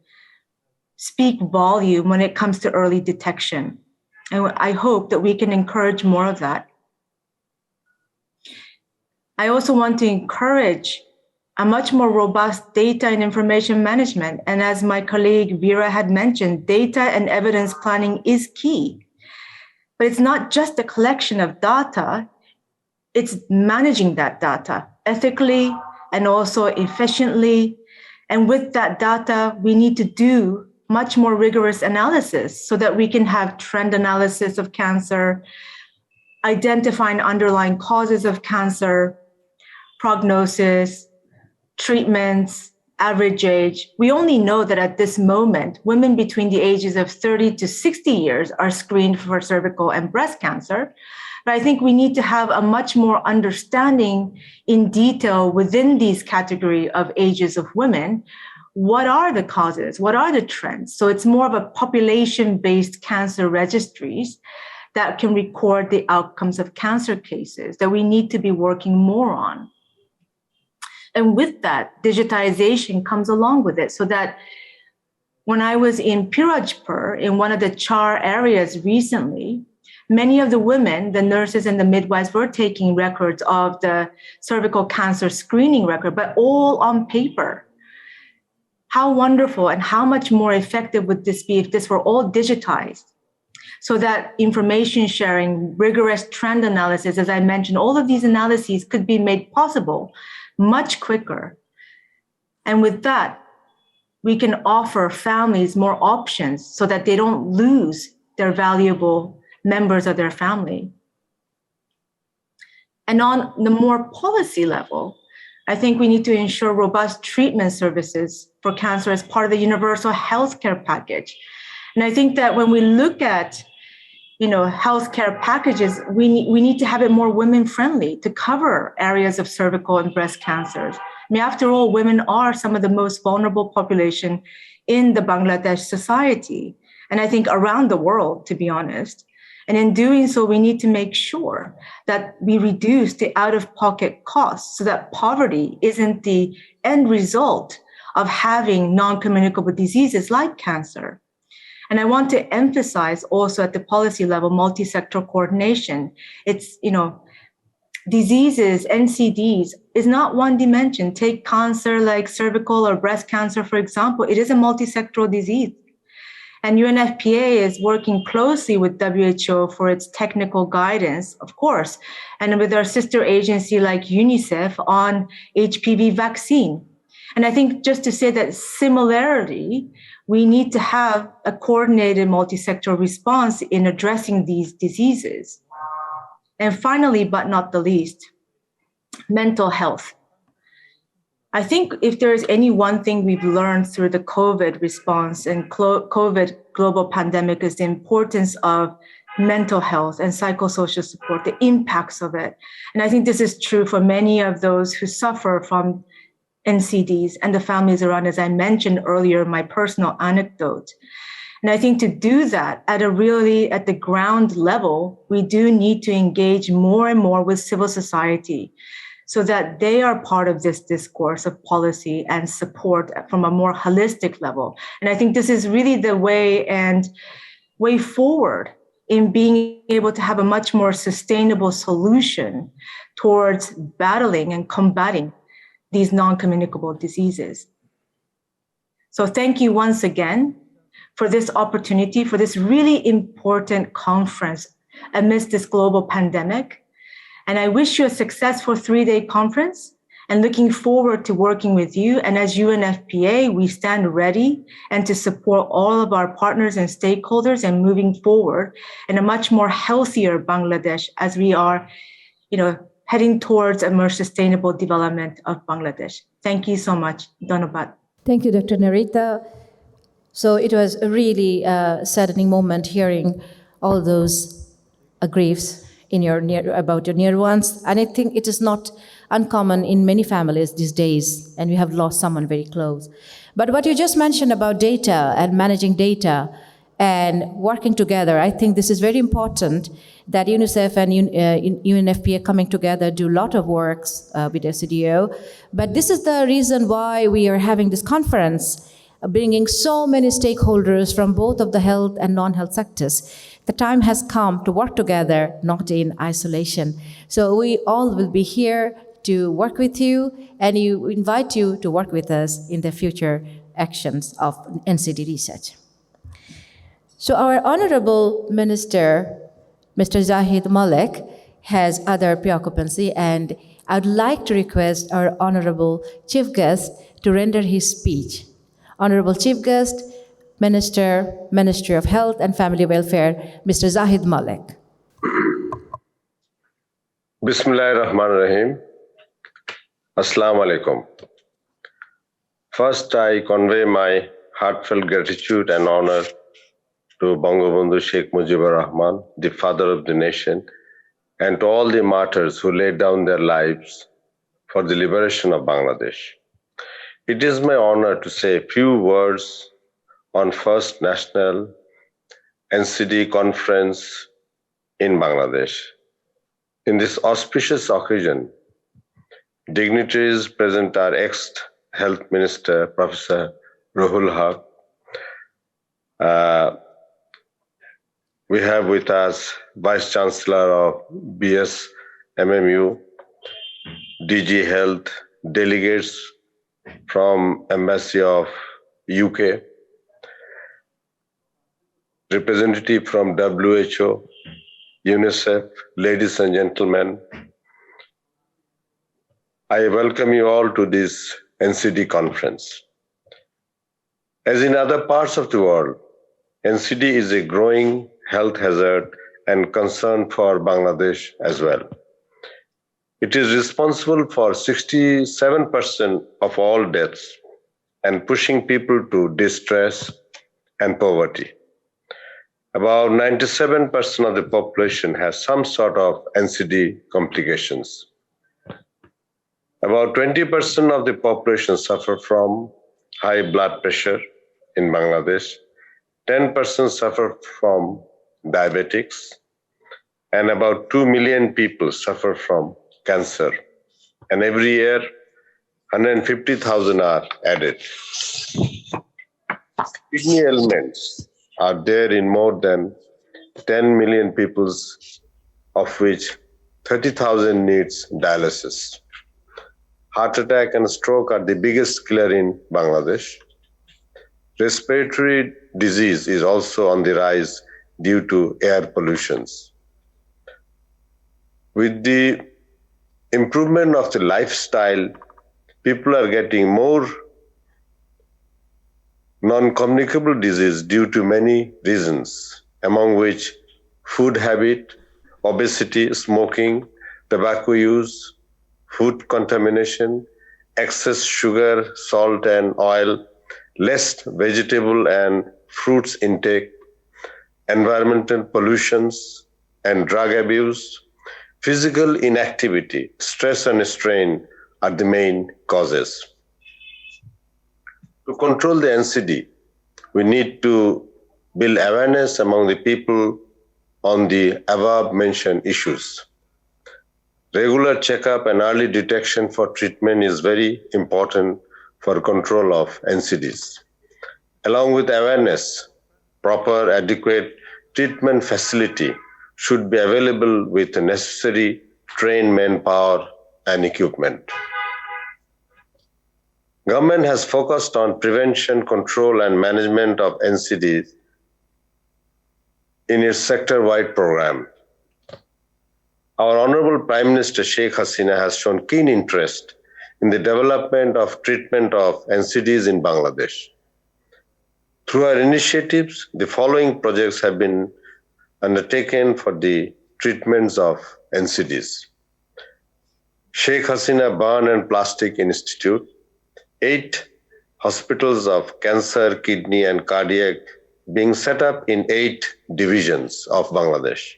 speak volume when it comes to early detection. And I hope that we can encourage more of that. I also want to encourage a much more robust data and information management. And as my colleague Vera had mentioned, data and evidence planning is key. But it's not just a collection of data, it's managing that data ethically and also efficiently. And with that data, we need to do much more rigorous analysis so that we can have trend analysis of cancer, identifying underlying causes of cancer, prognosis, treatments, average age. We only know that at this moment, women between the ages of 30 to 60 years are screened for cervical and breast cancer. But I think we need to have a much more understanding in detail within these category of ages of women. What are the causes? What are the trends? So it's more of a population-based cancer registries that can record the outcomes of cancer cases that we need to be working more on. And with that, digitization comes along with it so that when I was in Pirajpur, in one of the Char areas recently, many of the women, the nurses and the midwives were taking records of the cervical cancer screening record, but all on paper. How wonderful and how much more effective would this be if this were all digitized? So that information sharing, rigorous trend analysis, as I mentioned, all of these analyses could be made possible much quicker. And with that, we can offer families more options so that they don't lose their valuable members of their family. And on the more policy level, I think we need to ensure robust treatment services for cancer as part of the universal healthcare package. And I think that when we look at healthcare packages, we need to have it more women friendly to cover areas of cervical and breast cancers. I mean, after all, women are some of the most vulnerable population in the Bangladesh society, and I think around the world, to be honest. And in doing so, we need to make sure that we reduce the out-of-pocket costs so that poverty isn't the end result of having non-communicable diseases like cancer. And I want to emphasize also at the policy level, multi-sector coordination. It's, diseases, NCDs, is not one dimension. Take cancer like cervical or breast cancer, for example. It is a multi-sectoral disease. And UNFPA is working closely with WHO for its technical guidance, of course, and with our sister agency like UNICEF on HPV vaccine. And I think just to say that similarly, we need to have a coordinated multi-sector response in addressing these diseases. And finally, but not the least, mental health. I think if there is any one thing we've learned through the COVID response and COVID global pandemic is the importance of mental health and psychosocial support, the impacts of it. And I think this is true for many of those who suffer from NCDs and the families around, as I mentioned earlier, my personal anecdote. And I think to do that at the ground level, we do need to engage more and more with civil society so that they are part of this discourse of policy and support from a more holistic level. And I think this is really the way forward in being able to have a much more sustainable solution towards battling and combating these non-communicable diseases. So thank you once again for this opportunity, for this really important conference amidst this global pandemic. And I wish you a successful 3-day conference and looking forward to working with you. And as UNFPA, we stand ready and to support all of our partners and stakeholders and moving forward in a much more healthier Bangladesh as we are, heading towards a more sustainable development of Bangladesh. Thank you so much. Dhanabat. Thank you, Dr. Narita. So it was a really saddening moment hearing all those griefs about your near ones. And I think it is not uncommon in many families these days, and we have lost someone very close. But what you just mentioned about data and managing data and working together, I think this is very important that UNICEF and UNFPA coming together do a lot of works with SCDO. But this is the reason why we are having this conference, bringing so many stakeholders from both of the health and non-health sectors. The time has come to work together, not in isolation. So we all will be here to work with you, and we invite you to work with us in the future actions of NCD research. So our Honorable Minister, Mr. Zahid Malik, has other preoccupancy, and I'd like to request our Honorable Chief Guest to render his speech. Honorable Chief Guest, Ministry of Health and Family Welfare, Mr. Zahid Malik. Bismillahirrahmanirrahim. Assalamu alaikum. First, I convey my heartfelt gratitude and honor to Bangabandhu Sheikh Mujibur Rahman, the father of the nation, and to all the martyrs who laid down their lives for the liberation of Bangladesh. It is my honor to say a few words on First National NCD Conference in Bangladesh. In this auspicious occasion, dignitaries present are ex-Health Minister Professor Ruhul Haq. We have with us Vice Chancellor of BS MMU, DG Health, delegates from Embassy of UK, representative from WHO, UNICEF, ladies and gentlemen. I welcome you all to this NCD conference. As in other parts of the world, NCD is a growing health hazard and concern for Bangladesh as well. It is responsible for 67% of all deaths and pushing people to distress and poverty. About 97% of the population has some sort of NCD complications. About 20% of the population suffer from high blood pressure in Bangladesh. 10% suffer from diabetics, and about 2 million people suffer from cancer. And every year, 150,000 are added. Kidney ailments are there in more than 10 million people, of which 30,000 needs dialysis. Heart attack and stroke are the biggest killer in Bangladesh. Respiratory disease is also on the rise due to air pollutions. With the improvement of the lifestyle, people are getting more non-communicable disease due to many reasons, among which food habit, obesity, smoking, tobacco use, food contamination, excess sugar, salt and oil, less vegetable and fruits intake, environmental pollutions and drug abuse, physical inactivity, stress and strain are the main causes. To control the NCD, we need to build awareness among the people on the above mentioned issues. Regular checkup and early detection for treatment is very important for control of NCDs. Along with awareness, proper adequate treatment facility should be available with the necessary trained manpower and equipment. Government has focused on prevention, control, and management of NCDs in its sector-wide program. Our Honorable Prime Minister Sheikh Hasina has shown keen interest in the development of treatment of NCDs in Bangladesh. Through her initiatives, the following projects have been undertaken for the treatments of NCDs. Sheikh Hasina Burn and Plastic Institute, 8 hospitals of cancer, kidney, and cardiac being set up in 8 divisions of Bangladesh.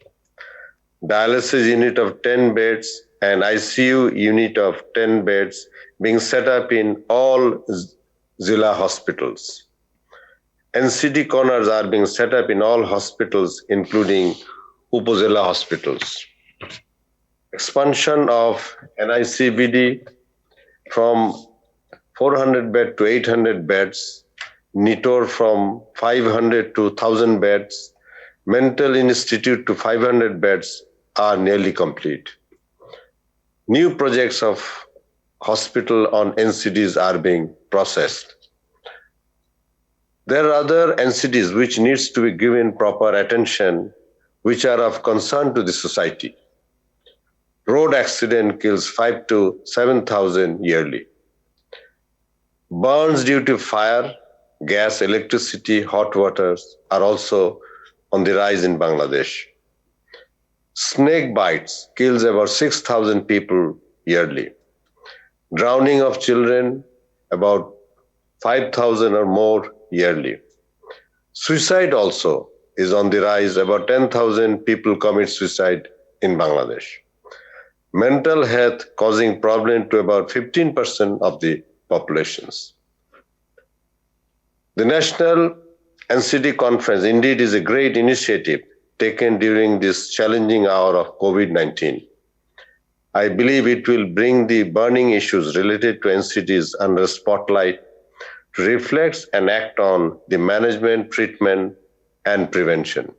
Dialysis unit of 10 beds and ICU unit of 10 beds being set up in all Zilla hospitals. NCD corners are being set up in all hospitals, including Upazila hospitals. Expansion of NICBD from 400 beds to 800 beds, NITOR from 500 to 1,000 beds, Mental Institute to 500 beds are nearly complete. New projects of hospital on NCDs are being processed. There are other NCDs which needs to be given proper attention, which are of concern to the society. Road accident kills 5,000 to 7,000 yearly. Burns due to fire, gas, electricity, hot waters are also on the rise in Bangladesh. Snake bites kills about 6,000 people yearly. Drowning of children, about 5,000 or more yearly. Suicide also is on the rise. About 10,000 people commit suicide in Bangladesh. Mental health causing problem to about 15% of the populations. The National NCD Conference indeed is a great initiative taken during this challenging hour of COVID-19. I believe it will bring the burning issues related to NCDs under spotlight to reflect and act on the management, treatment, and prevention.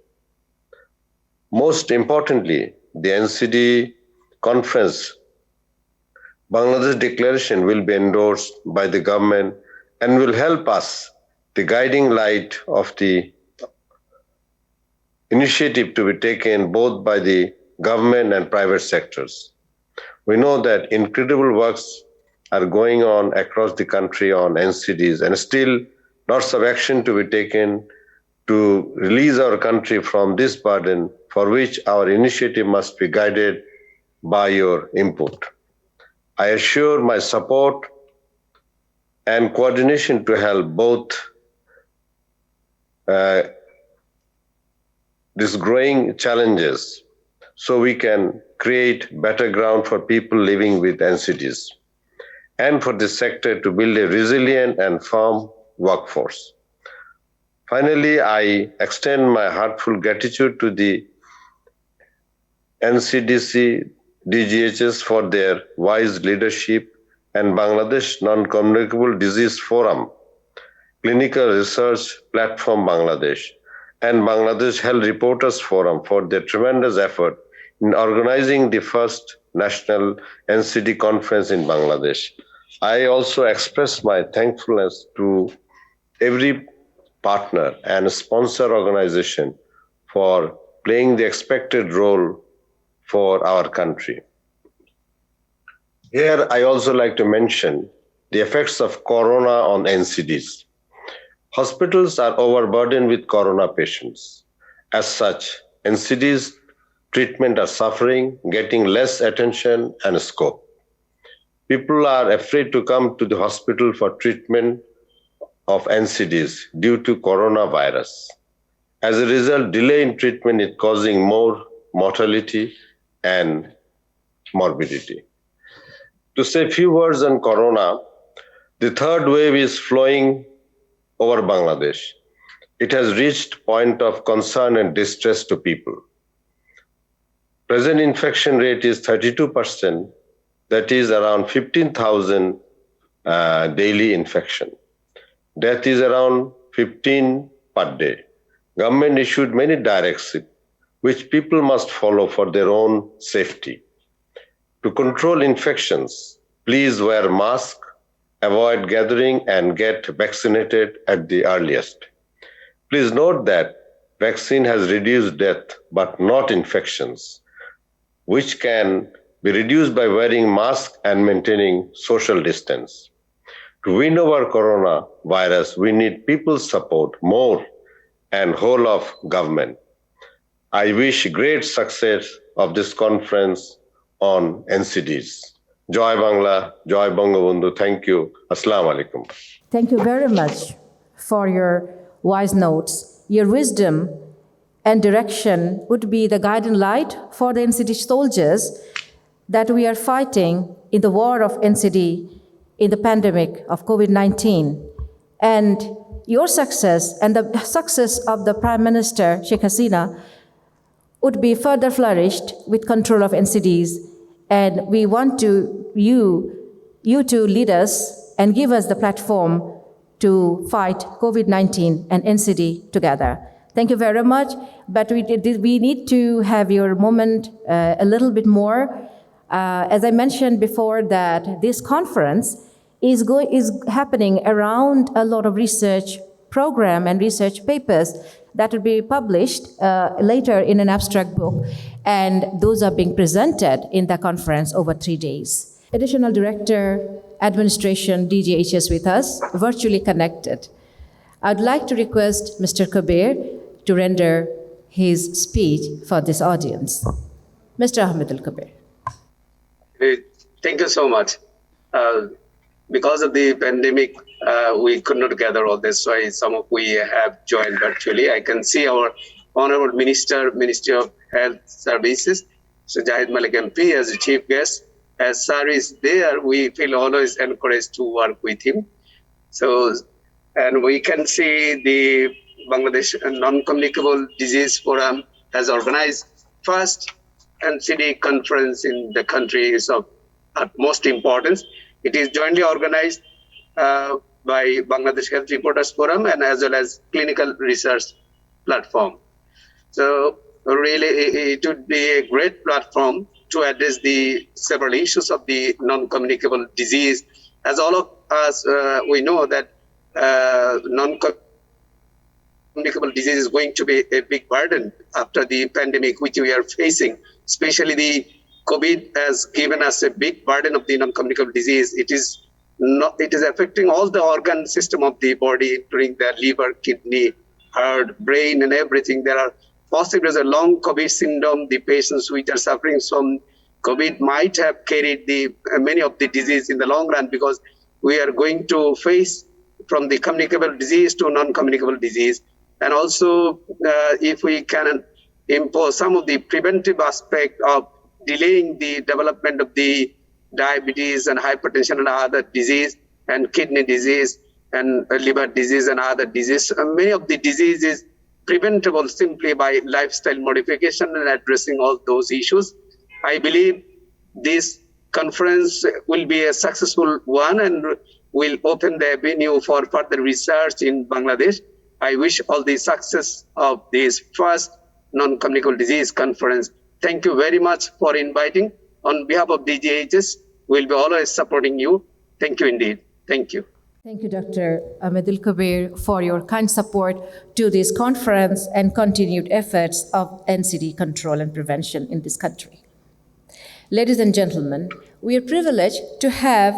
Most importantly, the NCD Conference Bangladesh Declaration will be endorsed by the government and will help us the guiding light of the initiative to be taken both by the government and private sectors. We know that incredible works are going on across the country on NCDs, and still lots of action to be taken to release our country from this burden, for which our initiative must be guided by your input. I assure my support and coordination to help both these growing challenges so we can create better ground for people living with NCDs and for the sector to build a resilient and firm workforce. Finally, I extend my heartfelt gratitude to the NCDC DGHS for their wise leadership and Bangladesh Non-Communicable Disease Forum, Clinical Research Platform Bangladesh, and Bangladesh Health Reporters Forum for their tremendous effort in organizing the first national NCD conference in Bangladesh. I also express my thankfulness to every partner and sponsor organization for playing the expected role for our country. Here, I also like to mention the effects of corona on NCDs. Hospitals are overburdened with corona patients. As such, NCDs treatment are suffering, getting less attention and scope. People are afraid to come to the hospital for treatment of NCDs due to coronavirus. As a result, delay in treatment is causing more mortality and morbidity. To say a few words on corona, the third wave is flowing over Bangladesh. It has reached point of concern and distress to people. Present infection rate is 32%, that is around 15,000 daily infection. Death is around 15 per day. Government issued many directives which people must follow for their own safety. To control infections, please wear mask, avoid gathering, and get vaccinated at the earliest. Please note that vaccine has reduced death, but not infections, which can be reduced by wearing mask and maintaining social distance. To win over coronavirus, we need people's support more and whole of government. I wish great success of this conference on NCDs. Joy Bangla, Joy Bangabandhu. Thank you. Assalamu alaikum. Thank you very much for your wise notes. Your wisdom and direction would be the guiding light for the NCD soldiers that we are fighting in the war of NCD in the pandemic of COVID-19. And your success and the success of the Prime Minister, Sheikh Hasina, would be further flourished with control of NCDs. And we want you to lead us and give us the platform to fight COVID-19 and NCD together. Thank you very much. But we need to have your moment a little bit more. As I mentioned before, that this conference is happening around a lot of research program and research papers that will be published later in an abstract book, and those are being presented in the conference over 3 days. Additional Director, Administration, DGHS with us, virtually connected. I'd like to request Mr. Kabir to render his speech for this audience. Mr. Ahmed Al-Kabir. Thank you so much. Because of the pandemic, we could not gather all this, so we have joined virtually. I can see our Honorable Minister, Ministry of Health Services, so Jahid Malik MP as a chief guest. As Sir is there, we feel always encouraged to work with him. So, and we can see the Bangladesh Non-Communicable Disease Forum has organized first NCD conference in the country is of utmost importance. It is jointly organized by Bangladesh Health Reporters Forum and as well as Clinical Research Platform. So really, it would be a great platform to address the several issues of the non-communicable disease. As all of us, we know that non-communicable disease is going to be a big burden after the pandemic which we are facing, especially the COVID has given us a big burden of the non-communicable disease. It is affecting all the organ system of the body, including the liver, kidney, heart, brain, and everything. There are possibly as a long COVID syndrome. The patients which are suffering from COVID might have carried many of the disease in the long run, because we are going to face from the communicable disease to non-communicable disease. And also, if we can impose some of the preventive aspect of delaying the development of the diabetes and hypertension and other disease and kidney disease and liver disease and other disease. Many of the diseases preventable simply by lifestyle modification and addressing all those issues. I believe this conference will be a successful one and will open the avenue for further research in Bangladesh. I wish all the success of this first non-communicable disease conference. Thank you very much for inviting. On behalf of DGHS, we'll be always supporting you. Thank you indeed. Thank you. Thank you, Dr. Ahmedul Kabir, for your kind support to this conference and continued efforts of NCD control and prevention in this country. Ladies and gentlemen, we are privileged to have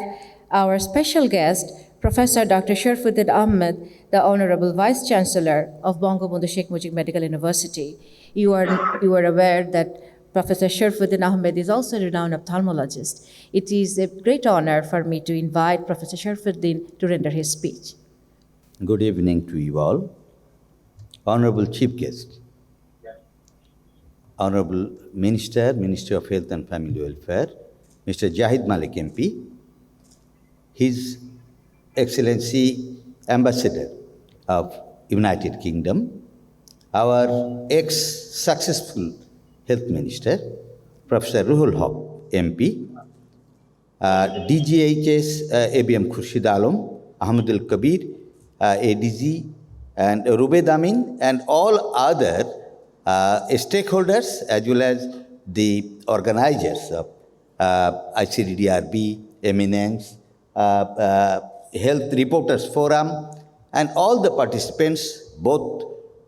our special guest, Professor Dr. Sharfuddin Ahmed, the Honorable Vice Chancellor of Bangabandhu Sheikh Mujib Medical University. You are aware that Professor Sharfuddin Ahmed is also a renowned ophthalmologist. It is a great honor for me to invite Professor Sharfuddin to render his speech. Good evening to you all. Honorable Chief Guest, Honorable Minister, Ministry of Health and Family Welfare, Mr. Jahid Malik MP, His Excellency Ambassador of United Kingdom, our ex-successful Health Minister, Professor Ruhul Haq MP, DGHS ABM Khurshid Alam, Ahmedul Kabir, ADG, and Rubed Amin, and all other stakeholders as well as the organizers of ICDDRB, Eminence, Health Reporters Forum, and all the participants, both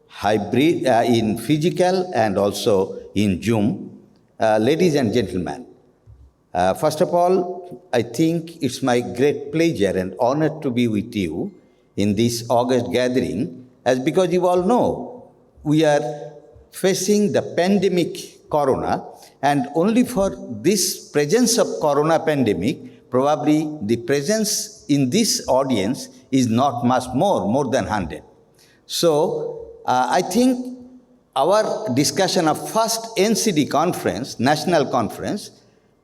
hybrid in physical and also in Zoom. Ladies and gentlemen, first of all, I think it's my great pleasure and honor to be with you in this August gathering, as because you all know we are facing the pandemic corona, and only for this presence of corona pandemic, probably the presence in this audience is not much more than 100. So I think our discussion of first NCD conference, national conference,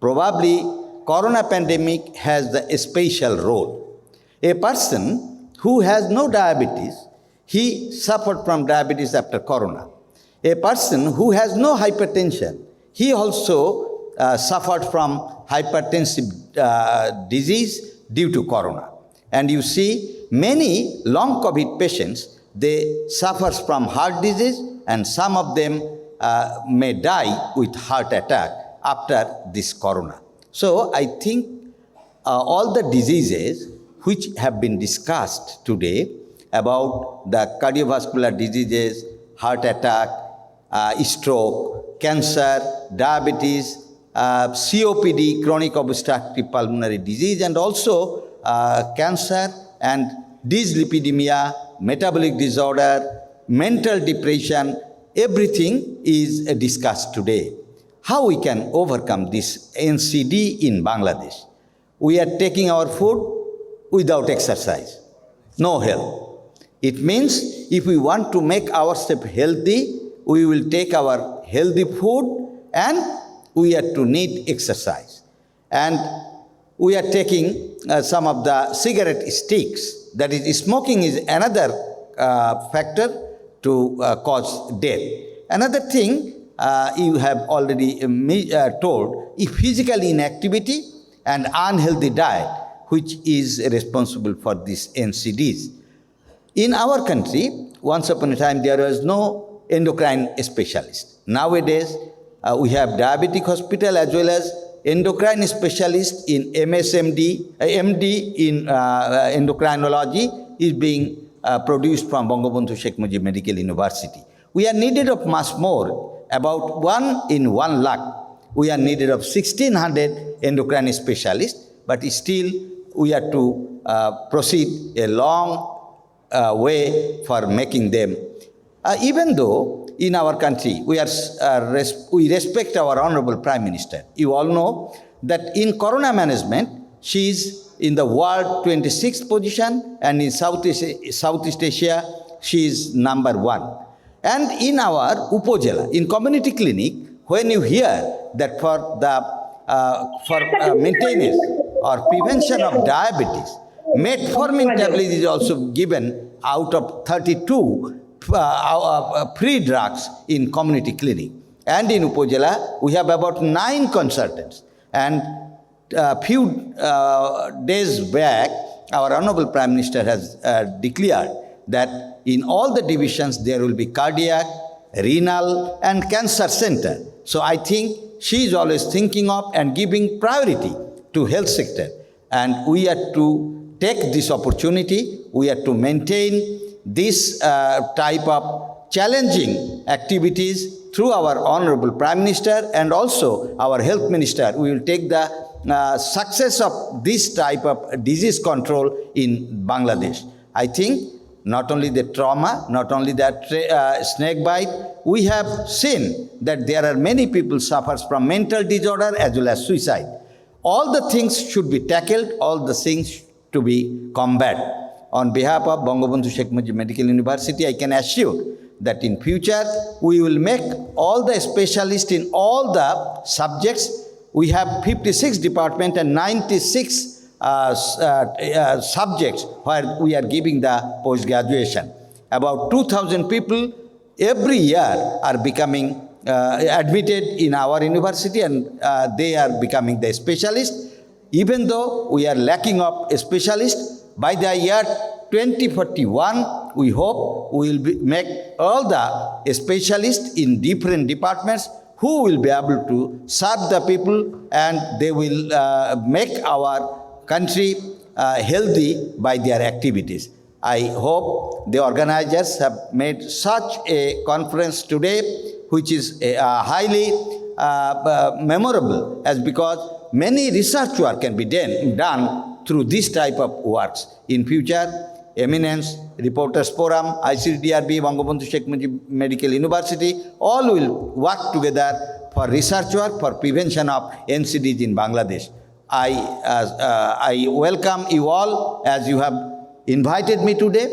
probably corona pandemic has a special role. A person who has no diabetes, he suffered from diabetes after corona. A person who has no hypertension, he also suffered from hypertensive disease due to corona. And you see, many long COVID patients, they suffer from heart disease, and some of them may die with heart attack after this corona. So I think all the diseases which have been discussed today about the cardiovascular diseases, heart attack, stroke, cancer, diabetes, COPD, chronic obstructive pulmonary disease, and also cancer and dyslipidemia, metabolic disorder, mental depression, everything is discussed today. How we can overcome this NCD in Bangladesh? We are taking our food without exercise, no health. It means if we want to make ourselves healthy, we will take our healthy food and we have to need exercise. And we are taking some of the cigarette sticks, that is, smoking is another factor to cause death. Another thing you have already told, is physical inactivity and unhealthy diet, which is responsible for these NCDs. In our country, once upon a time, there was no endocrine specialist. Nowadays, we have diabetic hospital as well as endocrine specialist in MSMD, MD in endocrinology is being produced from Bangabandhu Sheikh Mujib Medical University. We are needed of much more, about 1 in 1 lakh. We are needed of 1,600 endocrine specialists, but still we have to proceed a long way for making them. Even though in our country we respect our Honorable Prime Minister. You all know that in corona management, she is in the world 26th position, and in Southeast Asia, she is number 1. And in our Upojela, in community clinic, when you hear that for maintenance or prevention of diabetes, metformin tablet is also given out of 32 free drugs in community clinic. And in Upojela, we have about 9 consultants. And a few days back, our Honorable Prime Minister has declared that in all the divisions there will be cardiac, renal, and cancer center. So I think she is always thinking of and giving priority to health sector. And we are to take this opportunity, we are to maintain this type of challenging activities through our Honorable Prime Minister and also our Health Minister. We will take the success of this type of disease control in Bangladesh. I think not only the trauma, not only that snake bite, we have seen that there are many people suffers from mental disorder as well as suicide. All the things should be tackled, all the things to be combated. On behalf of Bangabandhu Sheikh Mujib Medical University, I can assure that in future we will make all the specialists in all the subjects. We have 56 departments and 96 subjects where we are giving the post-graduation. About 2,000 people every year are becoming admitted in our university, and they are becoming the specialists. Even though we are lacking of specialists, by the year 2041, we hope we will make all the specialists in different departments who will be able to serve the people, and they will make our country healthy by their activities. I hope the organizers have made such a conference today, which is highly memorable, as because many research work can be done through this type of works. In future, Eminence, Reporters Forum, ICDRB, Bangabandhu Sheikh Mujib Medical University, all will work together for research work for prevention of NCDs in Bangladesh. I welcome you all as you have invited me today.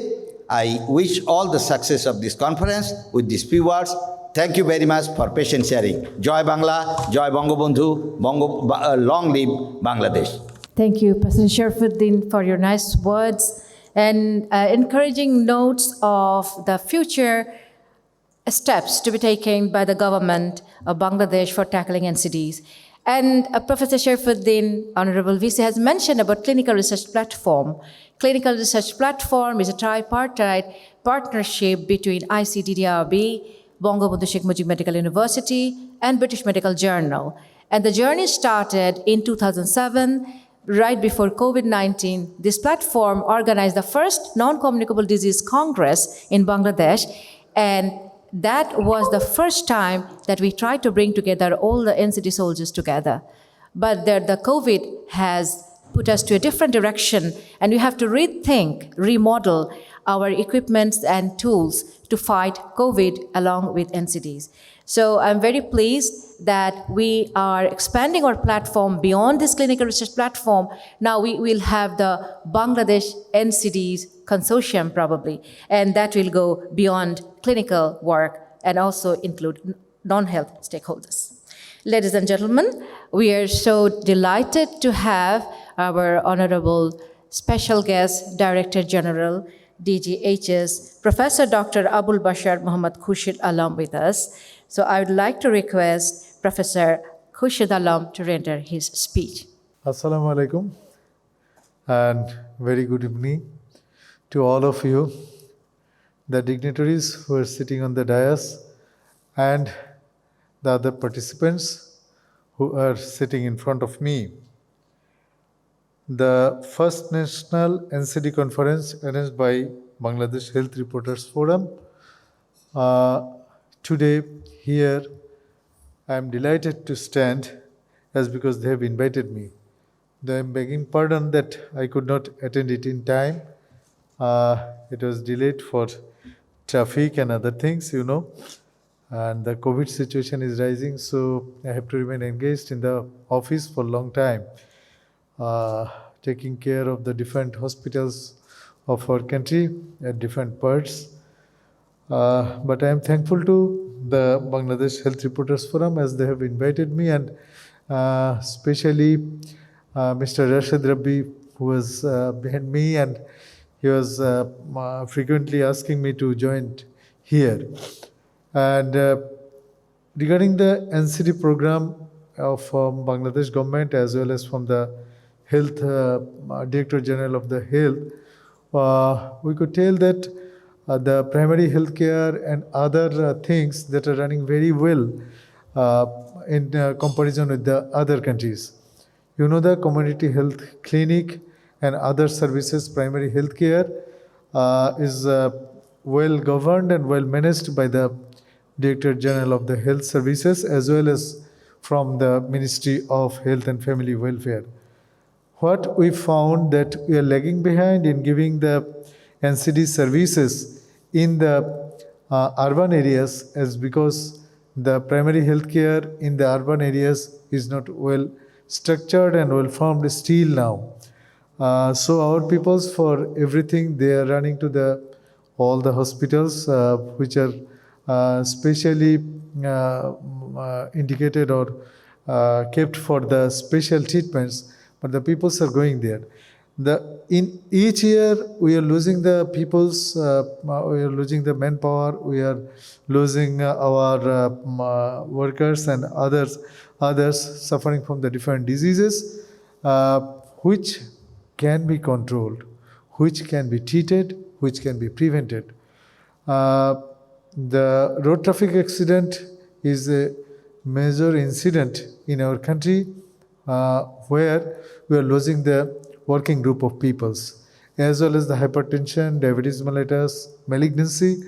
I wish all the success of this conference with these few words. Thank you very much for patient sharing. Joy Bangla, Joy Bangabandhu, long live Bangladesh. Thank you, President Sharifuddin, for your nice words and encouraging notes of the future steps to be taken by the government of Bangladesh for tackling NCDs. And Professor Sharifuddin, Honorable VC, has mentioned about clinical research platform. Clinical research platform is a tripartite partnership between ICDRB, Bangabandhu Sheikh Mujib Medical University, and British Medical Journal. And the journey started in 2007, right before COVID-19. This platform organized the first non-communicable disease congress in Bangladesh, and that was the first time that we tried to bring together all the NCD soldiers together. But the COVID has put us to a different direction, and we have to rethink, remodel our equipments and tools to fight COVID along with NCDs. So I'm very pleased that we are expanding our platform beyond this clinical research platform. Now we will have the Bangladesh NCDs consortium probably, and that will go beyond clinical work and also include non-health stakeholders. Ladies and gentlemen, we are so delighted to have our honorable special guest, Director General, DGHS, Professor Dr. Abul Bashar Muhammad Khurshid Alam with us. So I would like to request Professor Khurshid Alam to render his speech. Assalamu alaikum and very good evening to all of you, the dignitaries who are sitting on the dais and the other participants who are sitting in front of me. The first national NCD conference arranged by Bangladesh Health Reporters Forum. Today here I am delighted to stand as because they have invited me. I am begging pardon that I could not attend it in time. It was delayed for traffic and other things, you know, and the COVID situation is rising, so I have to remain engaged in the office for a long time, taking care of the different hospitals of our country at different parts. But I am thankful to the Bangladesh Health Reporters Forum as they have invited me, and especially Mr. Rashid Rabbi, who was behind me, and he was frequently asking me to join here. And regarding the NCD program from Bangladesh government as well as from the Health Director General of the Health, we could tell that the primary health care and other things that are running very well in comparison with the other countries. You know, the community health clinic and other services, primary health care is well governed and well managed by the Director General of the Health Services as well as from the Ministry of Health and Family Welfare. What we found that we are lagging behind in giving the NCD services in the urban areas is because the primary health care in the urban areas is not well structured and well formed still now. So our peoples, for everything, they are running to all the hospitals which are specially indicated or kept for the special treatments, but the peoples are going there. In each year, we are losing the peoples, we are losing the manpower, we are losing our workers and others suffering from the different diseases, which can be controlled, which can be treated, which can be prevented. The road traffic accident is a major incident in our country where we are losing the working group of peoples, as well as the hypertension, diabetes mellitus, malignancy,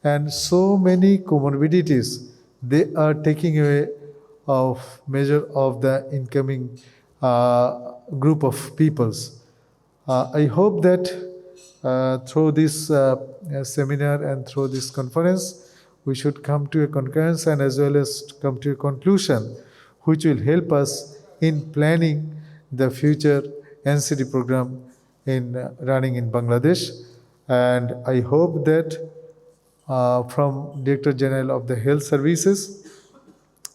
and so many comorbidities. They are taking away of measure of the incoming group of peoples. I hope that through this seminar and through this conference, we should come to a concurrence and as well as come to a conclusion which will help us in planning the future NCD program in running in Bangladesh. And I hope that from Director General of the Health Services,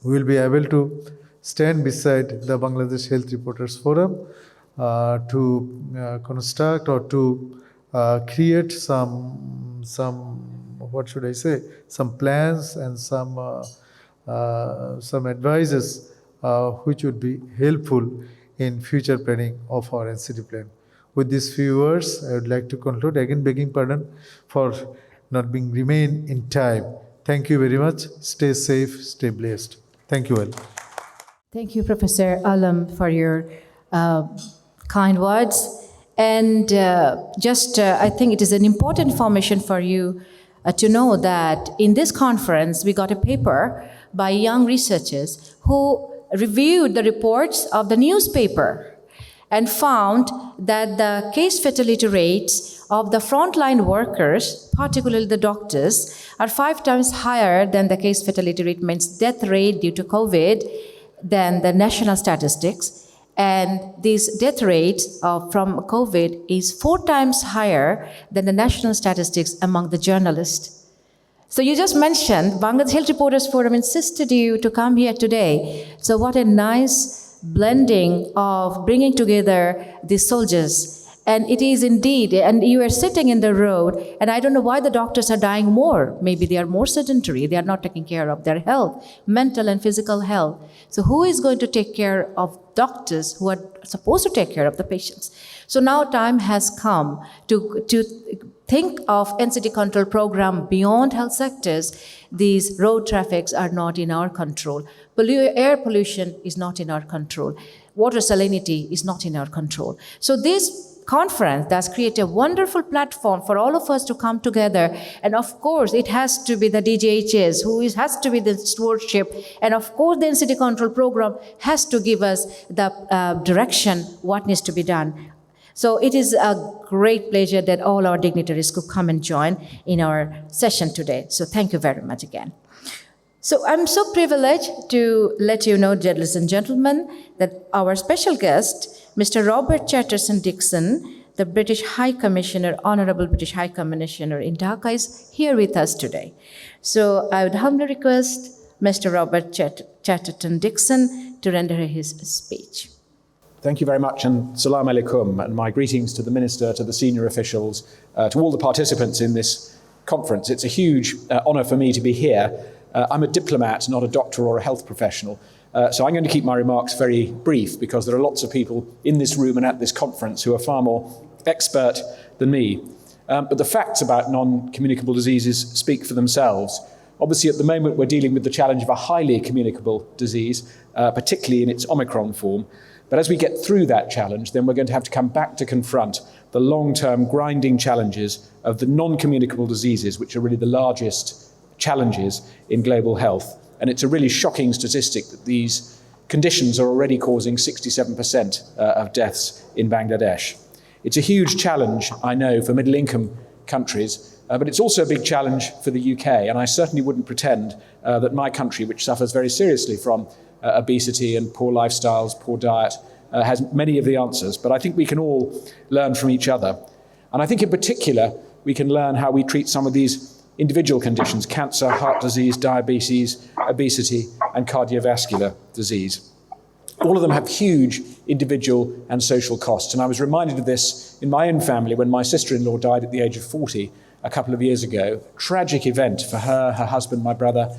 we will be able to stand beside the Bangladesh Health Reporters Forum to construct or to create some what should I say, some plans and some advices which would be helpful in future planning of our NCD plan. With these few words, I would like to conclude, again begging pardon for not being remain in time. Thank you very much. Stay safe, stay blessed. Thank you all. Thank you, Professor Alam, for your kind words. And I think it is an important information for you to know that in this conference, we got a paper by young researchers who reviewed the reports of the newspaper and found that the case fatality rates of the frontline workers, particularly the doctors, are 5 times higher than the case fatality rate, means death rate due to COVID, than the national statistics. And this death rate from COVID is 4 times higher than the national statistics among the journalists. So you just mentioned Bangladesh Health Reporters Forum insisted you to come here today. So what a nice blending of bringing together these soldiers. And it is indeed, and you are sitting in the road, and I don't know why the doctors are dying more. Maybe they are more sedentary, they are not taking care of their health, mental and physical health. So who is going to take care of doctors who are supposed to take care of the patients? So now time has come to think of NCD control program beyond health sectors. These road traffics are not in our control. Air pollution is not in our control. Water salinity is not in our control. So this conference does create a wonderful platform for all of us to come together. And of course, it has to be the DGHS who has to be the stewardship. And of course, the NCD control program has to give us the direction, what needs to be done. So it is a great pleasure that all our dignitaries could come and join in our session today. So thank you very much again. So I'm so privileged to let you know, ladies and gentlemen, that our special guest, Mr. Robert Chatterson Dixon, the British High Commissioner, Honorable British High Commissioner in Dhaka, is here with us today. So I would humbly request Mr. Robert Chatterton Dixon to render his speech. Thank you very much, and salam alaikum, and my greetings to the Minister, to the senior officials, to all the participants in this conference. It's a huge honour for me to be here. I'm a diplomat, not a doctor or a health professional, so I'm going to keep my remarks very brief because there are lots of people in this room and at this conference who are far more expert than me. But the facts about non-communicable diseases speak for themselves. Obviously, at the moment, we're dealing with the challenge of a highly communicable disease, particularly in its Omicron form. But as we get through that challenge, then we're going to have to come back to confront the long-term grinding challenges of the non-communicable diseases, which are really the largest challenges in global health. And it's a really shocking statistic that these conditions are already causing 67% of deaths in Bangladesh. It's a huge challenge, I know, for middle-income countries, but it's also a big challenge for the UK. And I certainly wouldn't pretend that my country, which suffers very seriously from obesity and poor lifestyles, poor diet, has many of the answers. But I think we can all learn from each other. And I think in particular, we can learn how we treat some of these individual conditions: cancer, heart disease, diabetes, obesity, and cardiovascular disease. All of them have huge individual and social costs. And I was reminded of this in my own family when my sister-in-law died at the age of 40 a couple of years ago. A tragic event for her, her husband, my brother,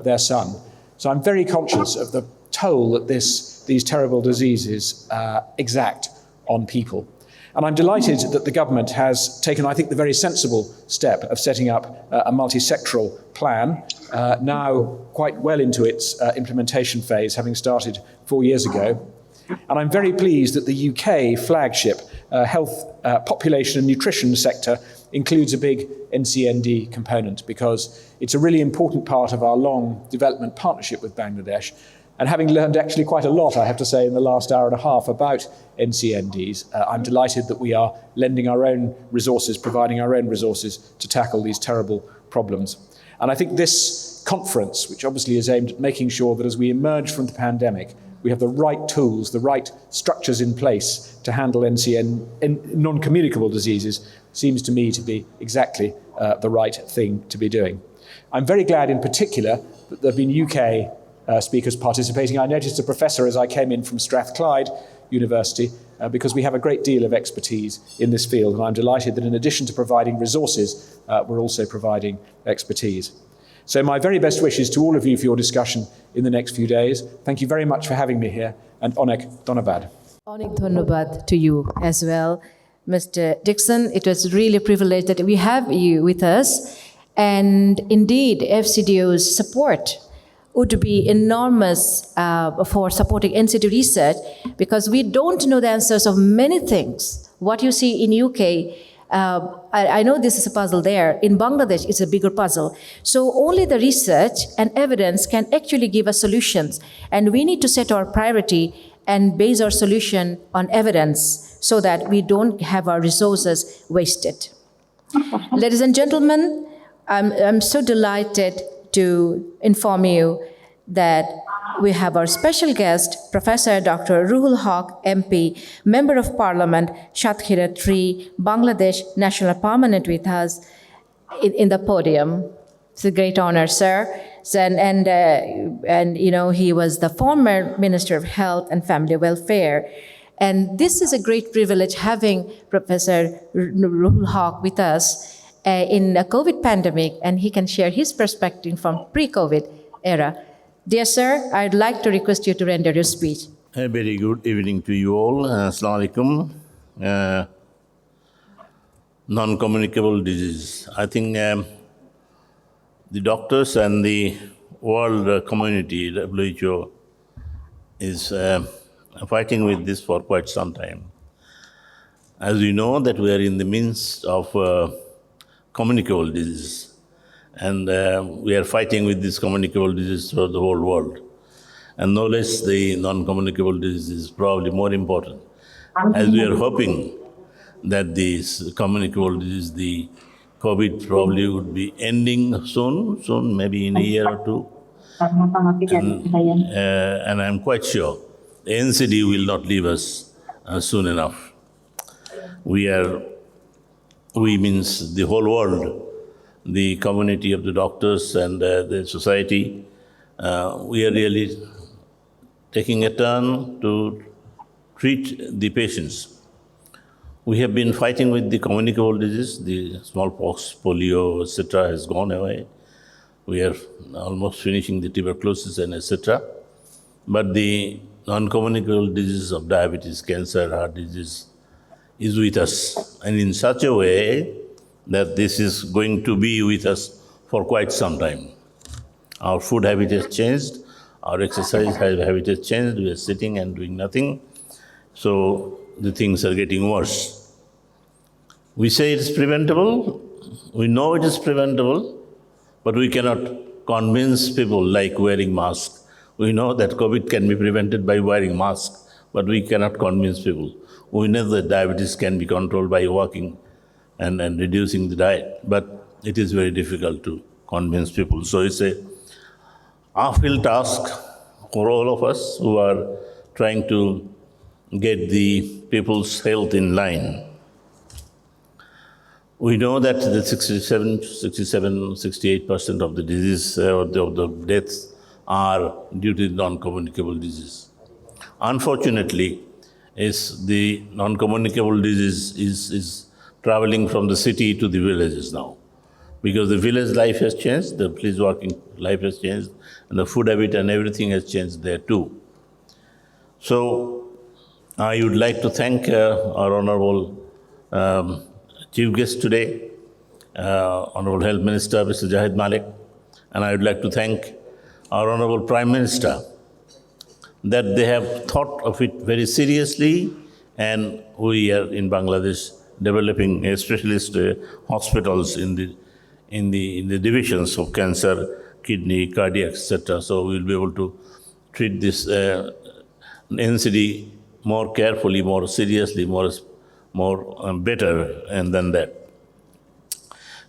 their son. So I'm very conscious of the toll that these terrible diseases exact on people. And I'm delighted that the government has taken, I think, the very sensible step of setting up a multi-sectoral plan, now quite well into its implementation phase, having started 4 years ago. And I'm very pleased that the UK flagship health, population and nutrition sector includes a big NCND component, because it's a really important part of our long development partnership with Bangladesh. And having learned actually quite a lot, I have to say, in the last hour and a half about NCNDs, I'm delighted that we are lending our own resources, providing our own resources to tackle these terrible problems. And I think this conference, which obviously is aimed at making sure that as we emerge from the pandemic, we have the right tools, the right structures in place to handle non-communicable diseases, seems to me to be exactly the right thing to be doing. I'm very glad in particular that there have been UK speakers participating. I noticed a professor as I came in from Strathclyde University, because we have a great deal of expertise in this field, and I'm delighted that in addition to providing resources, we're also providing expertise. So my very best wishes to all of you for your discussion in the next few days. Thank you very much for having me here, and Onek Dhonobad. Onek Dhonobad to you as well, Mr. Dixon. It was really a privilege that we have you with us, and indeed FCDO's support would be enormous for supporting NCD research, because we don't know the answers of many things. What you see in UK, I know this is a puzzle there. In Bangladesh, it's a bigger puzzle. So only the research and evidence can actually give us solutions. And we need to set our priority and base our solution on evidence so that we don't have our resources wasted. Ladies and gentlemen, I'm so delighted to inform you that we have our special guest, Professor Dr. Ruhul Haq, MP, Member of Parliament, Satkhira 3, Bangladesh National Parliament, with us in the podium. It's a great honor, sir. And you know, he was the former Minister of Health and Family Welfare. And this is a great privilege having Professor Ruhul Haq with us in the COVID pandemic, and he can share his perspective from pre-COVID era. Dear sir, I'd like to request you to render your speech. A very good evening to you all. Assalamu alaikum. Non-communicable disease. I think the doctors and the world community, WHO, is fighting with this for quite some time. As we know that we are in the midst of communicable disease, and we are fighting with this communicable disease throughout the whole world. And no less the non-communicable disease is probably more important, as we are hoping that this communicable disease, the COVID, probably would be ending soon, maybe in a year or two. And I'm quite sure the NCD will not leave us soon enough. we means the whole world, the community of the doctors and the society, we are really taking a turn to treat the patients. We have been fighting with the communicable disease, the smallpox, polio, etc. has gone away. We are almost finishing the tuberculosis and etc. But the non-communicable diseases of diabetes, cancer, heart disease is with us, and in such a way that this is going to be with us for quite some time. Our food habit has changed, our exercise habit has changed, we are sitting and doing nothing, so the things are getting worse. We say it is preventable, we know it is preventable, but we cannot convince people like wearing masks. We know that COVID can be prevented by wearing masks, but we cannot convince people. We know that diabetes can be controlled by walking and reducing the diet, but it is very difficult to convince people. So it's a uphill task for all of us who are trying to get the people's health in line. We know that the 68% of the disease or the deaths are due to non-communicable disease. Unfortunately, the non-communicable disease is traveling from the city to the villages now, because the village life has changed, the police working life has changed, and the food habit and everything has changed there too. So I would like to thank our Honorable Chief Guest today, Honorable Health Minister, Mr. Zahid Malik, and I would like to thank our Honorable Prime Minister that they have thought of it very seriously, and we are in Bangladesh developing specialist hospitals in the divisions of cancer, kidney, cardiac, etc. So we will be able to treat this NCD more carefully, more seriously, more better, and than that.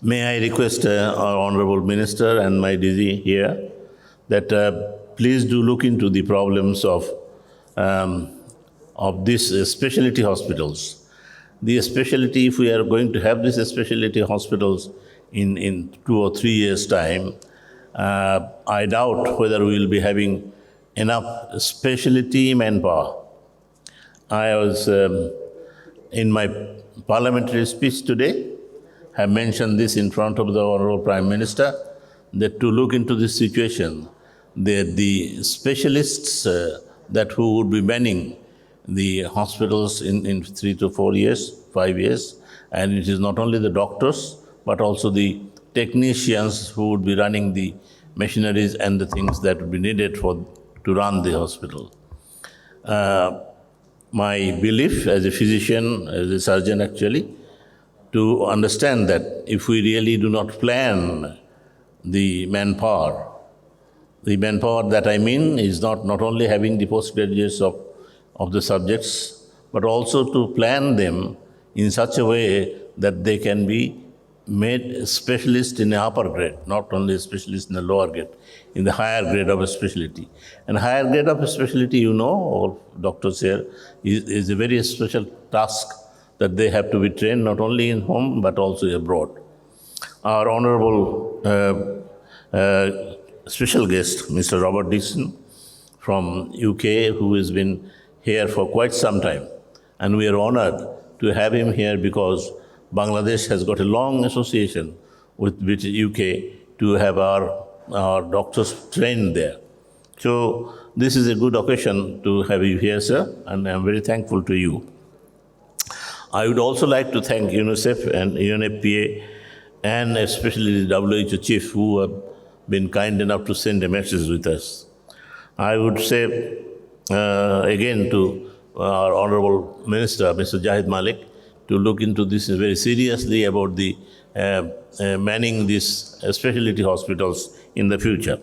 May I request our Honorable Minister and my DG here that please do look into the problems of these specialty hospitals. The specialty, if we are going to have these specialty hospitals in 2 or 3 years' time, I doubt whether we will be having enough specialty manpower. I was, in my parliamentary speech today, have mentioned this in front of the Honorable Prime Minister, that to look into this situation, the specialists that who would be manning the hospitals in 3 to 4 years, 5 years, and it is not only the doctors, but also the technicians who would be running the machineries and the things that would be needed to run the hospital. My belief as a physician, as a surgeon actually, to understand that if we really do not plan the manpower that I mean is not only having the postgraduates of the subjects, but also to plan them in such a way that they can be made specialist in the upper grade, not only specialist in the lower grade, in the higher grade of a specialty. And higher grade of a specialty, all doctors here, is a very special task that they have to be trained not only in home but also abroad. Our Honorable special guest, Mr. Robert Dixon from UK, who has been here for quite some time, and we are honored to have him here because Bangladesh has got a long association with UK to have our doctors trained there. So this is a good occasion to have you here, sir, and I'm very thankful to you. I would also like to thank UNICEF and UNFPA and especially the WHO chief who have been kind enough to send a message with us. I would say again to our Honorable Minister, Mr. Zahid Malik, to look into this very seriously about the manning these specialty hospitals in the future.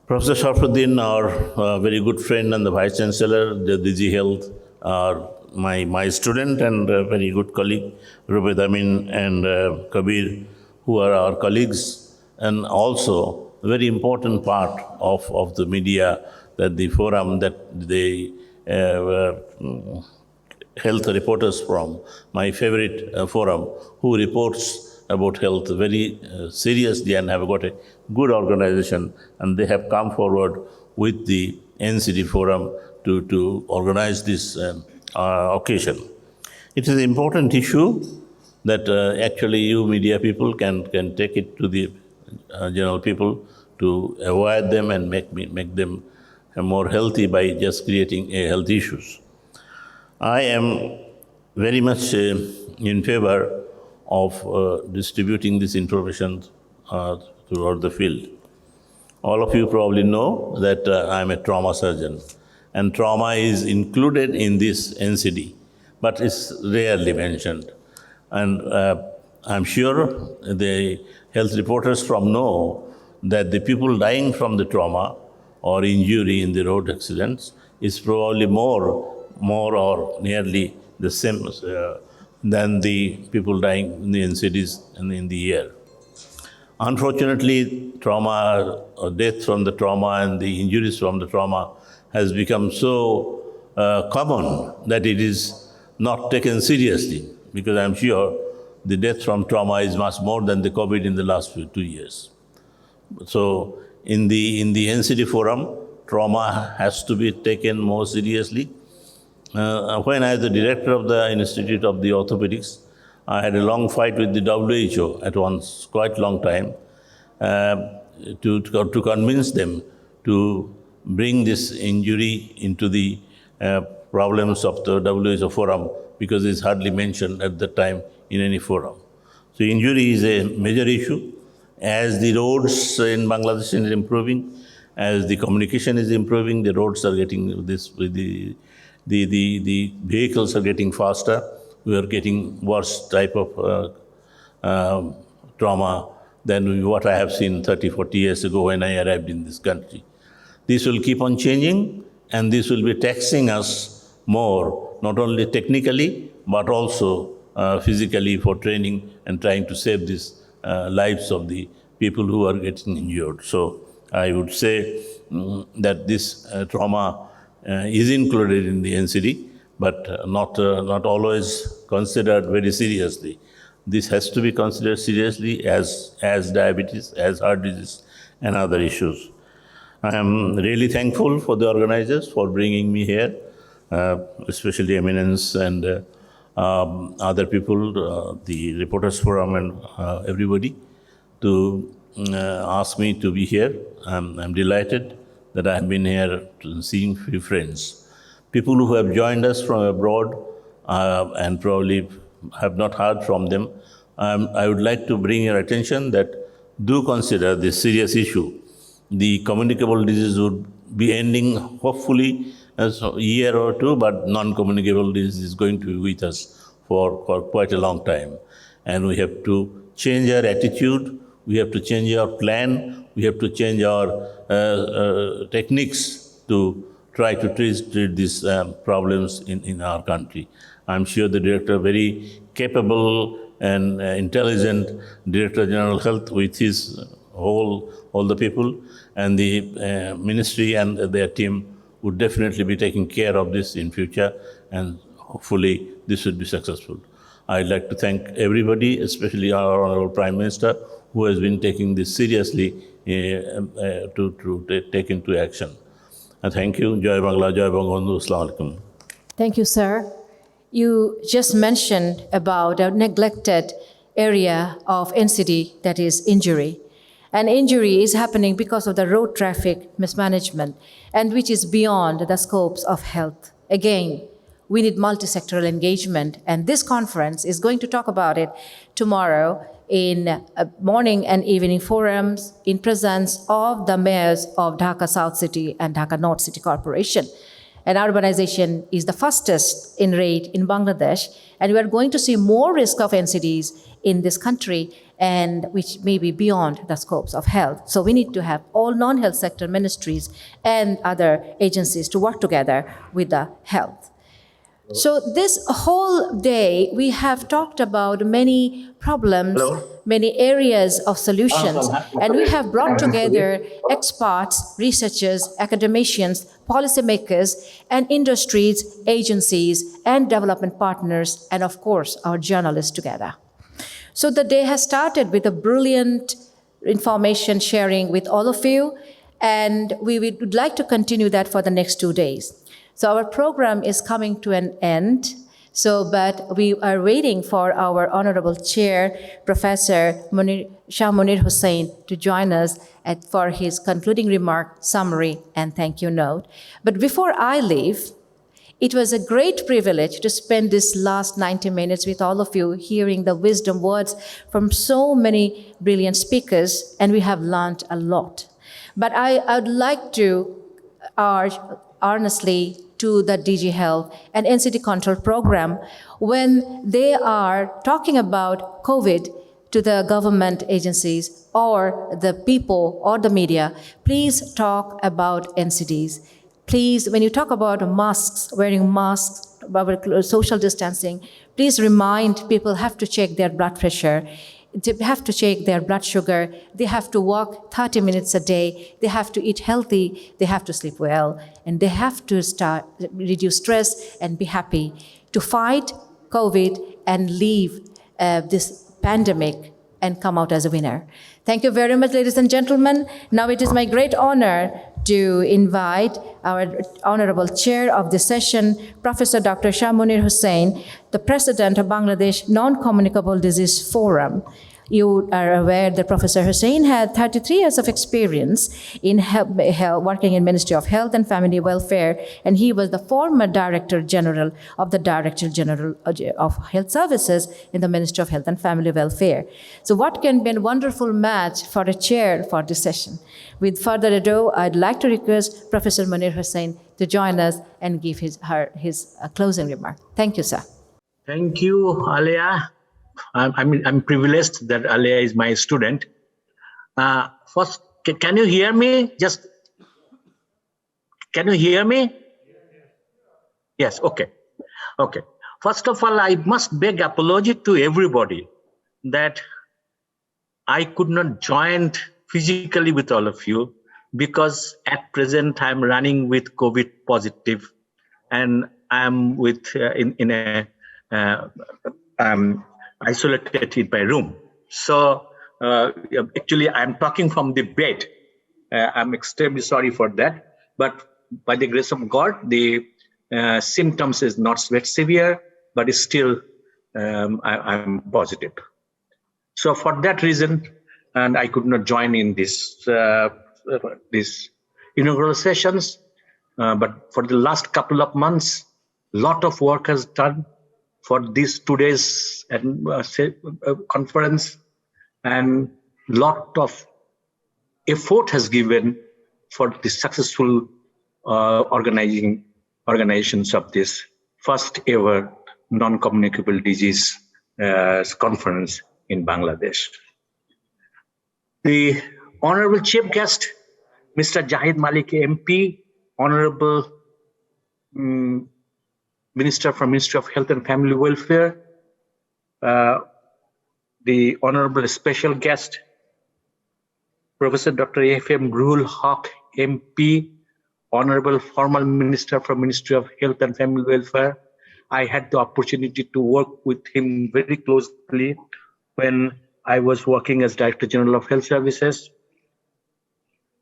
Professor Sharfuddin, our very good friend and the Vice Chancellor, the DG Health, are my student and very good colleague, Rubed Amin and Kabir, who are our colleagues, and also a very important part of the media, that the forum that they health reporters from my favorite forum who reports about health very seriously and have got a good organization, and they have come forward with the NCD forum to organize this occasion. It is an important issue that actually you media people can take it to the general people to avoid them and make them more healthy by just creating health issues. I am very much in favor of distributing this information throughout the field. All of you probably know that I'm a trauma surgeon, and trauma is included in this NCD, but it's rarely mentioned. And I'm sure the health reporters know that the people dying from the trauma or injury in the road accidents is probably more or nearly the same than the people dying in the NCDs and in the year. Unfortunately, trauma or death from the trauma and the injuries from the trauma has become so common that it is not taken seriously, because I'm sure the death from trauma is much more than the COVID in the last 2 years. So in the NCD forum, trauma has to be taken more seriously. When I was the director of the Institute of the Orthopedics, I had a long fight with the WHO at once, quite long time, to convince them to bring this injury into the problems of the WHO forum, because it's hardly mentioned at the time in any forum. So injury is a major issue. As the roads in Bangladesh is improving, as the communication is improving, the roads are getting this, the vehicles are getting faster. We are getting worse type of trauma than what I have seen 30, 40 years ago when I arrived in this country. This will keep on changing, and this will be taxing us more, not only technically, but also physically for training and trying to save these lives of the people who are getting injured. So I would say that this trauma is included in the NCD, but not always considered very seriously. This has to be considered seriously as diabetes, as heart disease, and other issues. I am really thankful for the organizers for bringing me here, especially Eminence and other people, the Reporters Forum and everybody, to ask me to be here. I'm delighted that I have been here seeing few friends. People who have joined us from abroad and probably have not heard from them, I would like to bring your attention that do consider this serious issue. The communicable disease would be ending hopefully as a year or two, but non-communicable disease is going to be with us for quite a long time. And we have to change our attitude, we have to change our plan, we have to change our techniques to try to treat these problems in our country. I'm sure the director, very capable and intelligent Director General Health with his all the people, and the ministry and their team would definitely be taking care of this in future, and hopefully this will be successful. I'd like to thank everybody, especially our Honorable Prime Minister, who has been taking this seriously to take into action. Thank you. Jai Bangla, Jai Bangabandhu. Assalamu alaikum. Thank you, sir. You just mentioned about a neglected area of NCD, that is injury. And injury is happening because of the road traffic mismanagement, and which is beyond the scopes of health. Again, we need multi-sectoral engagement, and this conference is going to talk about it tomorrow in morning and evening forums in presence of the mayors of Dhaka South City and Dhaka North City Corporation. And urbanization is the fastest in rate in Bangladesh, and we are going to see more risk of NCDs in this country, and which may be beyond the scopes of health. So we need to have all non-health sector ministries and other agencies to work together with the health. So this whole day, we have talked about many problems, many areas of solutions, and we have brought together experts, researchers, academicians, policymakers, and industries, agencies, and development partners, and of course, our journalists together. So the day has started with a brilliant information sharing with all of you, and we would like to continue that for the next 2 days. So our program is coming to an end. But we are waiting for our Honorable Chair, Professor Shah Munir Hussain, to join us for his concluding remark, summary, and thank you note. But before I leave, it was a great privilege to spend this last 90 minutes with all of you, hearing the wisdom words from so many brilliant speakers, and we have learned a lot. But I would like to urge earnestly to the DG Health and NCD Control Program, when they are talking about COVID to the government agencies or the people or the media, please talk about NCDs. Please, when you talk about masks, wearing masks, about social distancing, please remind people have to check their blood pressure. They have to check their blood sugar. They have to walk 30 minutes a day. They have to eat healthy. They have to sleep well. And they have to reduce stress and be happy to fight COVID and leave this pandemic and come out as a winner. Thank you very much, ladies and gentlemen. Now it is my great honor to invite our Honorable Chair of this session, Professor Dr. Shah Munir Hussain, the President of Bangladesh Non-Communicable Disease Forum. You are aware that Professor Hussain had 33 years of experience in working in Ministry of Health and Family Welfare, and he was the former Director General of the Director General of Health Services in the Ministry of Health and Family Welfare. So what can be a wonderful match for a chair for this session? With further ado, I'd like to request Professor Munir Hussain to join us and give his closing remark. Thank you, sir. Thank you, Alia. I'm privileged that Alia is my student. First, can you hear me? Can you hear me? Yes, okay. First of all, I must beg apology to everybody that I could not join physically with all of you because at present I'm running with COVID positive and I'm I'm isolated in my room. So actually I'm talking from the bed. I'm extremely sorry for that. But by the grace of God, the symptoms is not that severe, but it's still I'm positive. So for that reason, and I could not join in this inaugural sessions. But for the last couple of months, lot of work has done for this today's conference, and lot of effort has given for the successful organizations of this first ever non-communicable disease conference in Bangladesh. The Honorable Chief Guest, Mr. Jahid Malik MP, Honorable Minister from Ministry of Health and Family Welfare, the Honorable Special Guest, Professor Dr. A.F.M. Ruhul Haq MP, Honorable Former Minister from Ministry of Health and Family Welfare. I had the opportunity to work with him very closely when I was working as Director General of Health Services.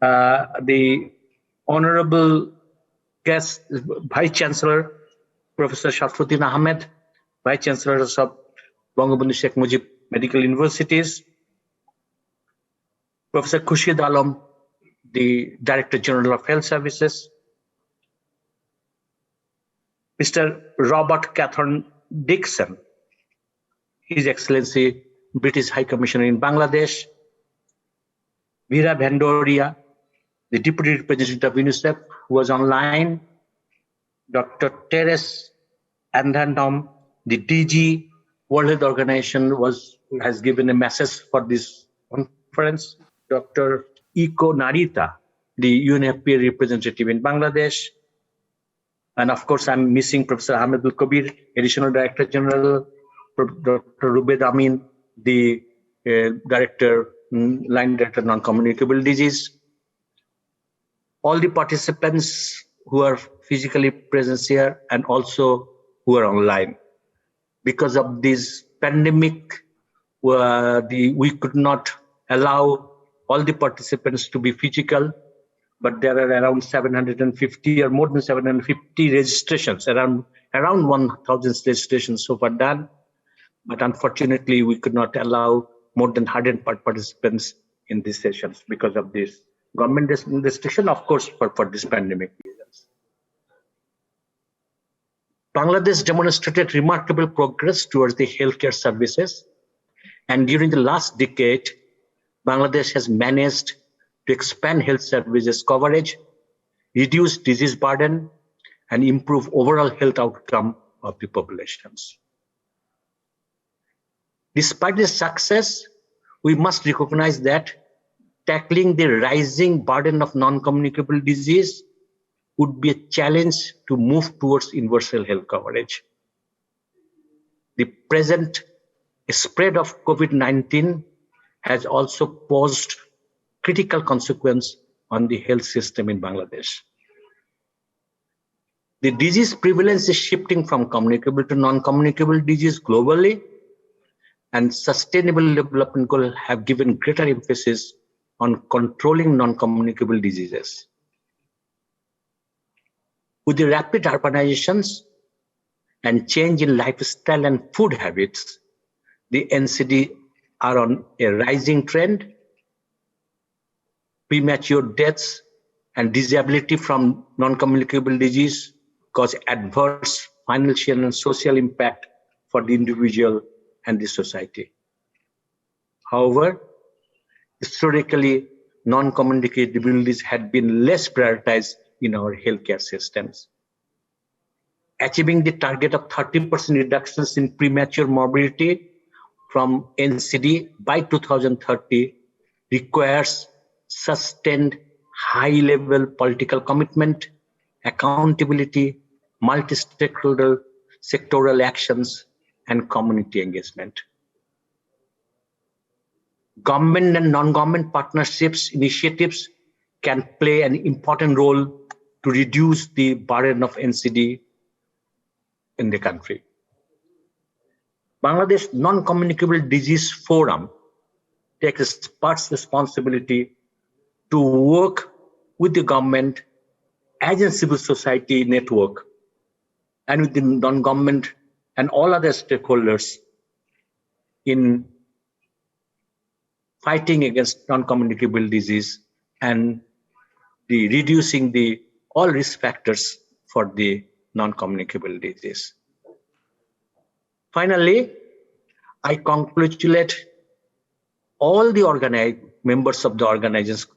The Honorable Guest, Vice Chancellor, Professor Sharfuddin Ahmed, Vice Chancellor of Bangabandhu Sheikh Mujib Medical Universities, Professor Khurshid Alam, the Director General of Health Services, Mr. Robert Cathern Dixon, His Excellency British High Commissioner in Bangladesh, Veera Bhandoria, the Deputy Representative of UNICEF, who was online, Dr. Teres Andhandom, the DG World Health Organization has given a message for this conference, Dr. Iko Narita, the UNFPA representative in Bangladesh, And of course, I'm missing Professor Ahmedul Kabir, Additional Director General, Dr. Rubed Amin, the Line Director, Non-Communicable Disease. All the participants who are physically present here and also who are online. Because of this pandemic, we could not allow all the participants to be physical, but there are around 750 or more than 750 registrations, around 1,000 registrations so far done. But unfortunately, we could not allow more than 100 participants in these sessions because of this government restriction, of course, for this pandemic reasons. Bangladesh demonstrated remarkable progress towards the healthcare services. And during the last decade, Bangladesh has managed to expand health services coverage, reduce disease burden, and improve overall health outcome of the populations. Despite this success, we must recognize that tackling the rising burden of non-communicable disease would be a challenge to move towards universal health coverage. The present spread of COVID-19 has also posed critical consequence on the health system in Bangladesh. The disease prevalence is shifting from communicable to non-communicable disease globally, and Sustainable Development Goals have given greater emphasis on controlling non-communicable diseases. With the rapid urbanizations and change in lifestyle and food habits, the NCD are on a rising trend. Premature deaths and disability from non-communicable disease cause adverse financial and social impact for the individual and the society. However, historically, non-communicable disease had been less prioritized in our healthcare systems. Achieving the target of 30% reductions in premature morbidity from NCD by 2030 requires sustained high-level political commitment, accountability, multi-stakeholder sectoral actions, and community engagement. Government and non-government partnerships initiatives can play an important role to reduce the burden of NCD in the country. Bangladesh Non-Communicable Disease Forum takes parts responsibility to work with the government as a civil society network and with the non-government and all other stakeholders in fighting against non-communicable disease and the reducing the all risk factors for the non-communicable disease. Finally, I congratulate all the members of the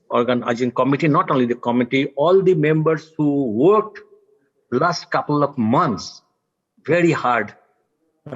organizing committee, not only the committee, all the members who worked last couple of months very hard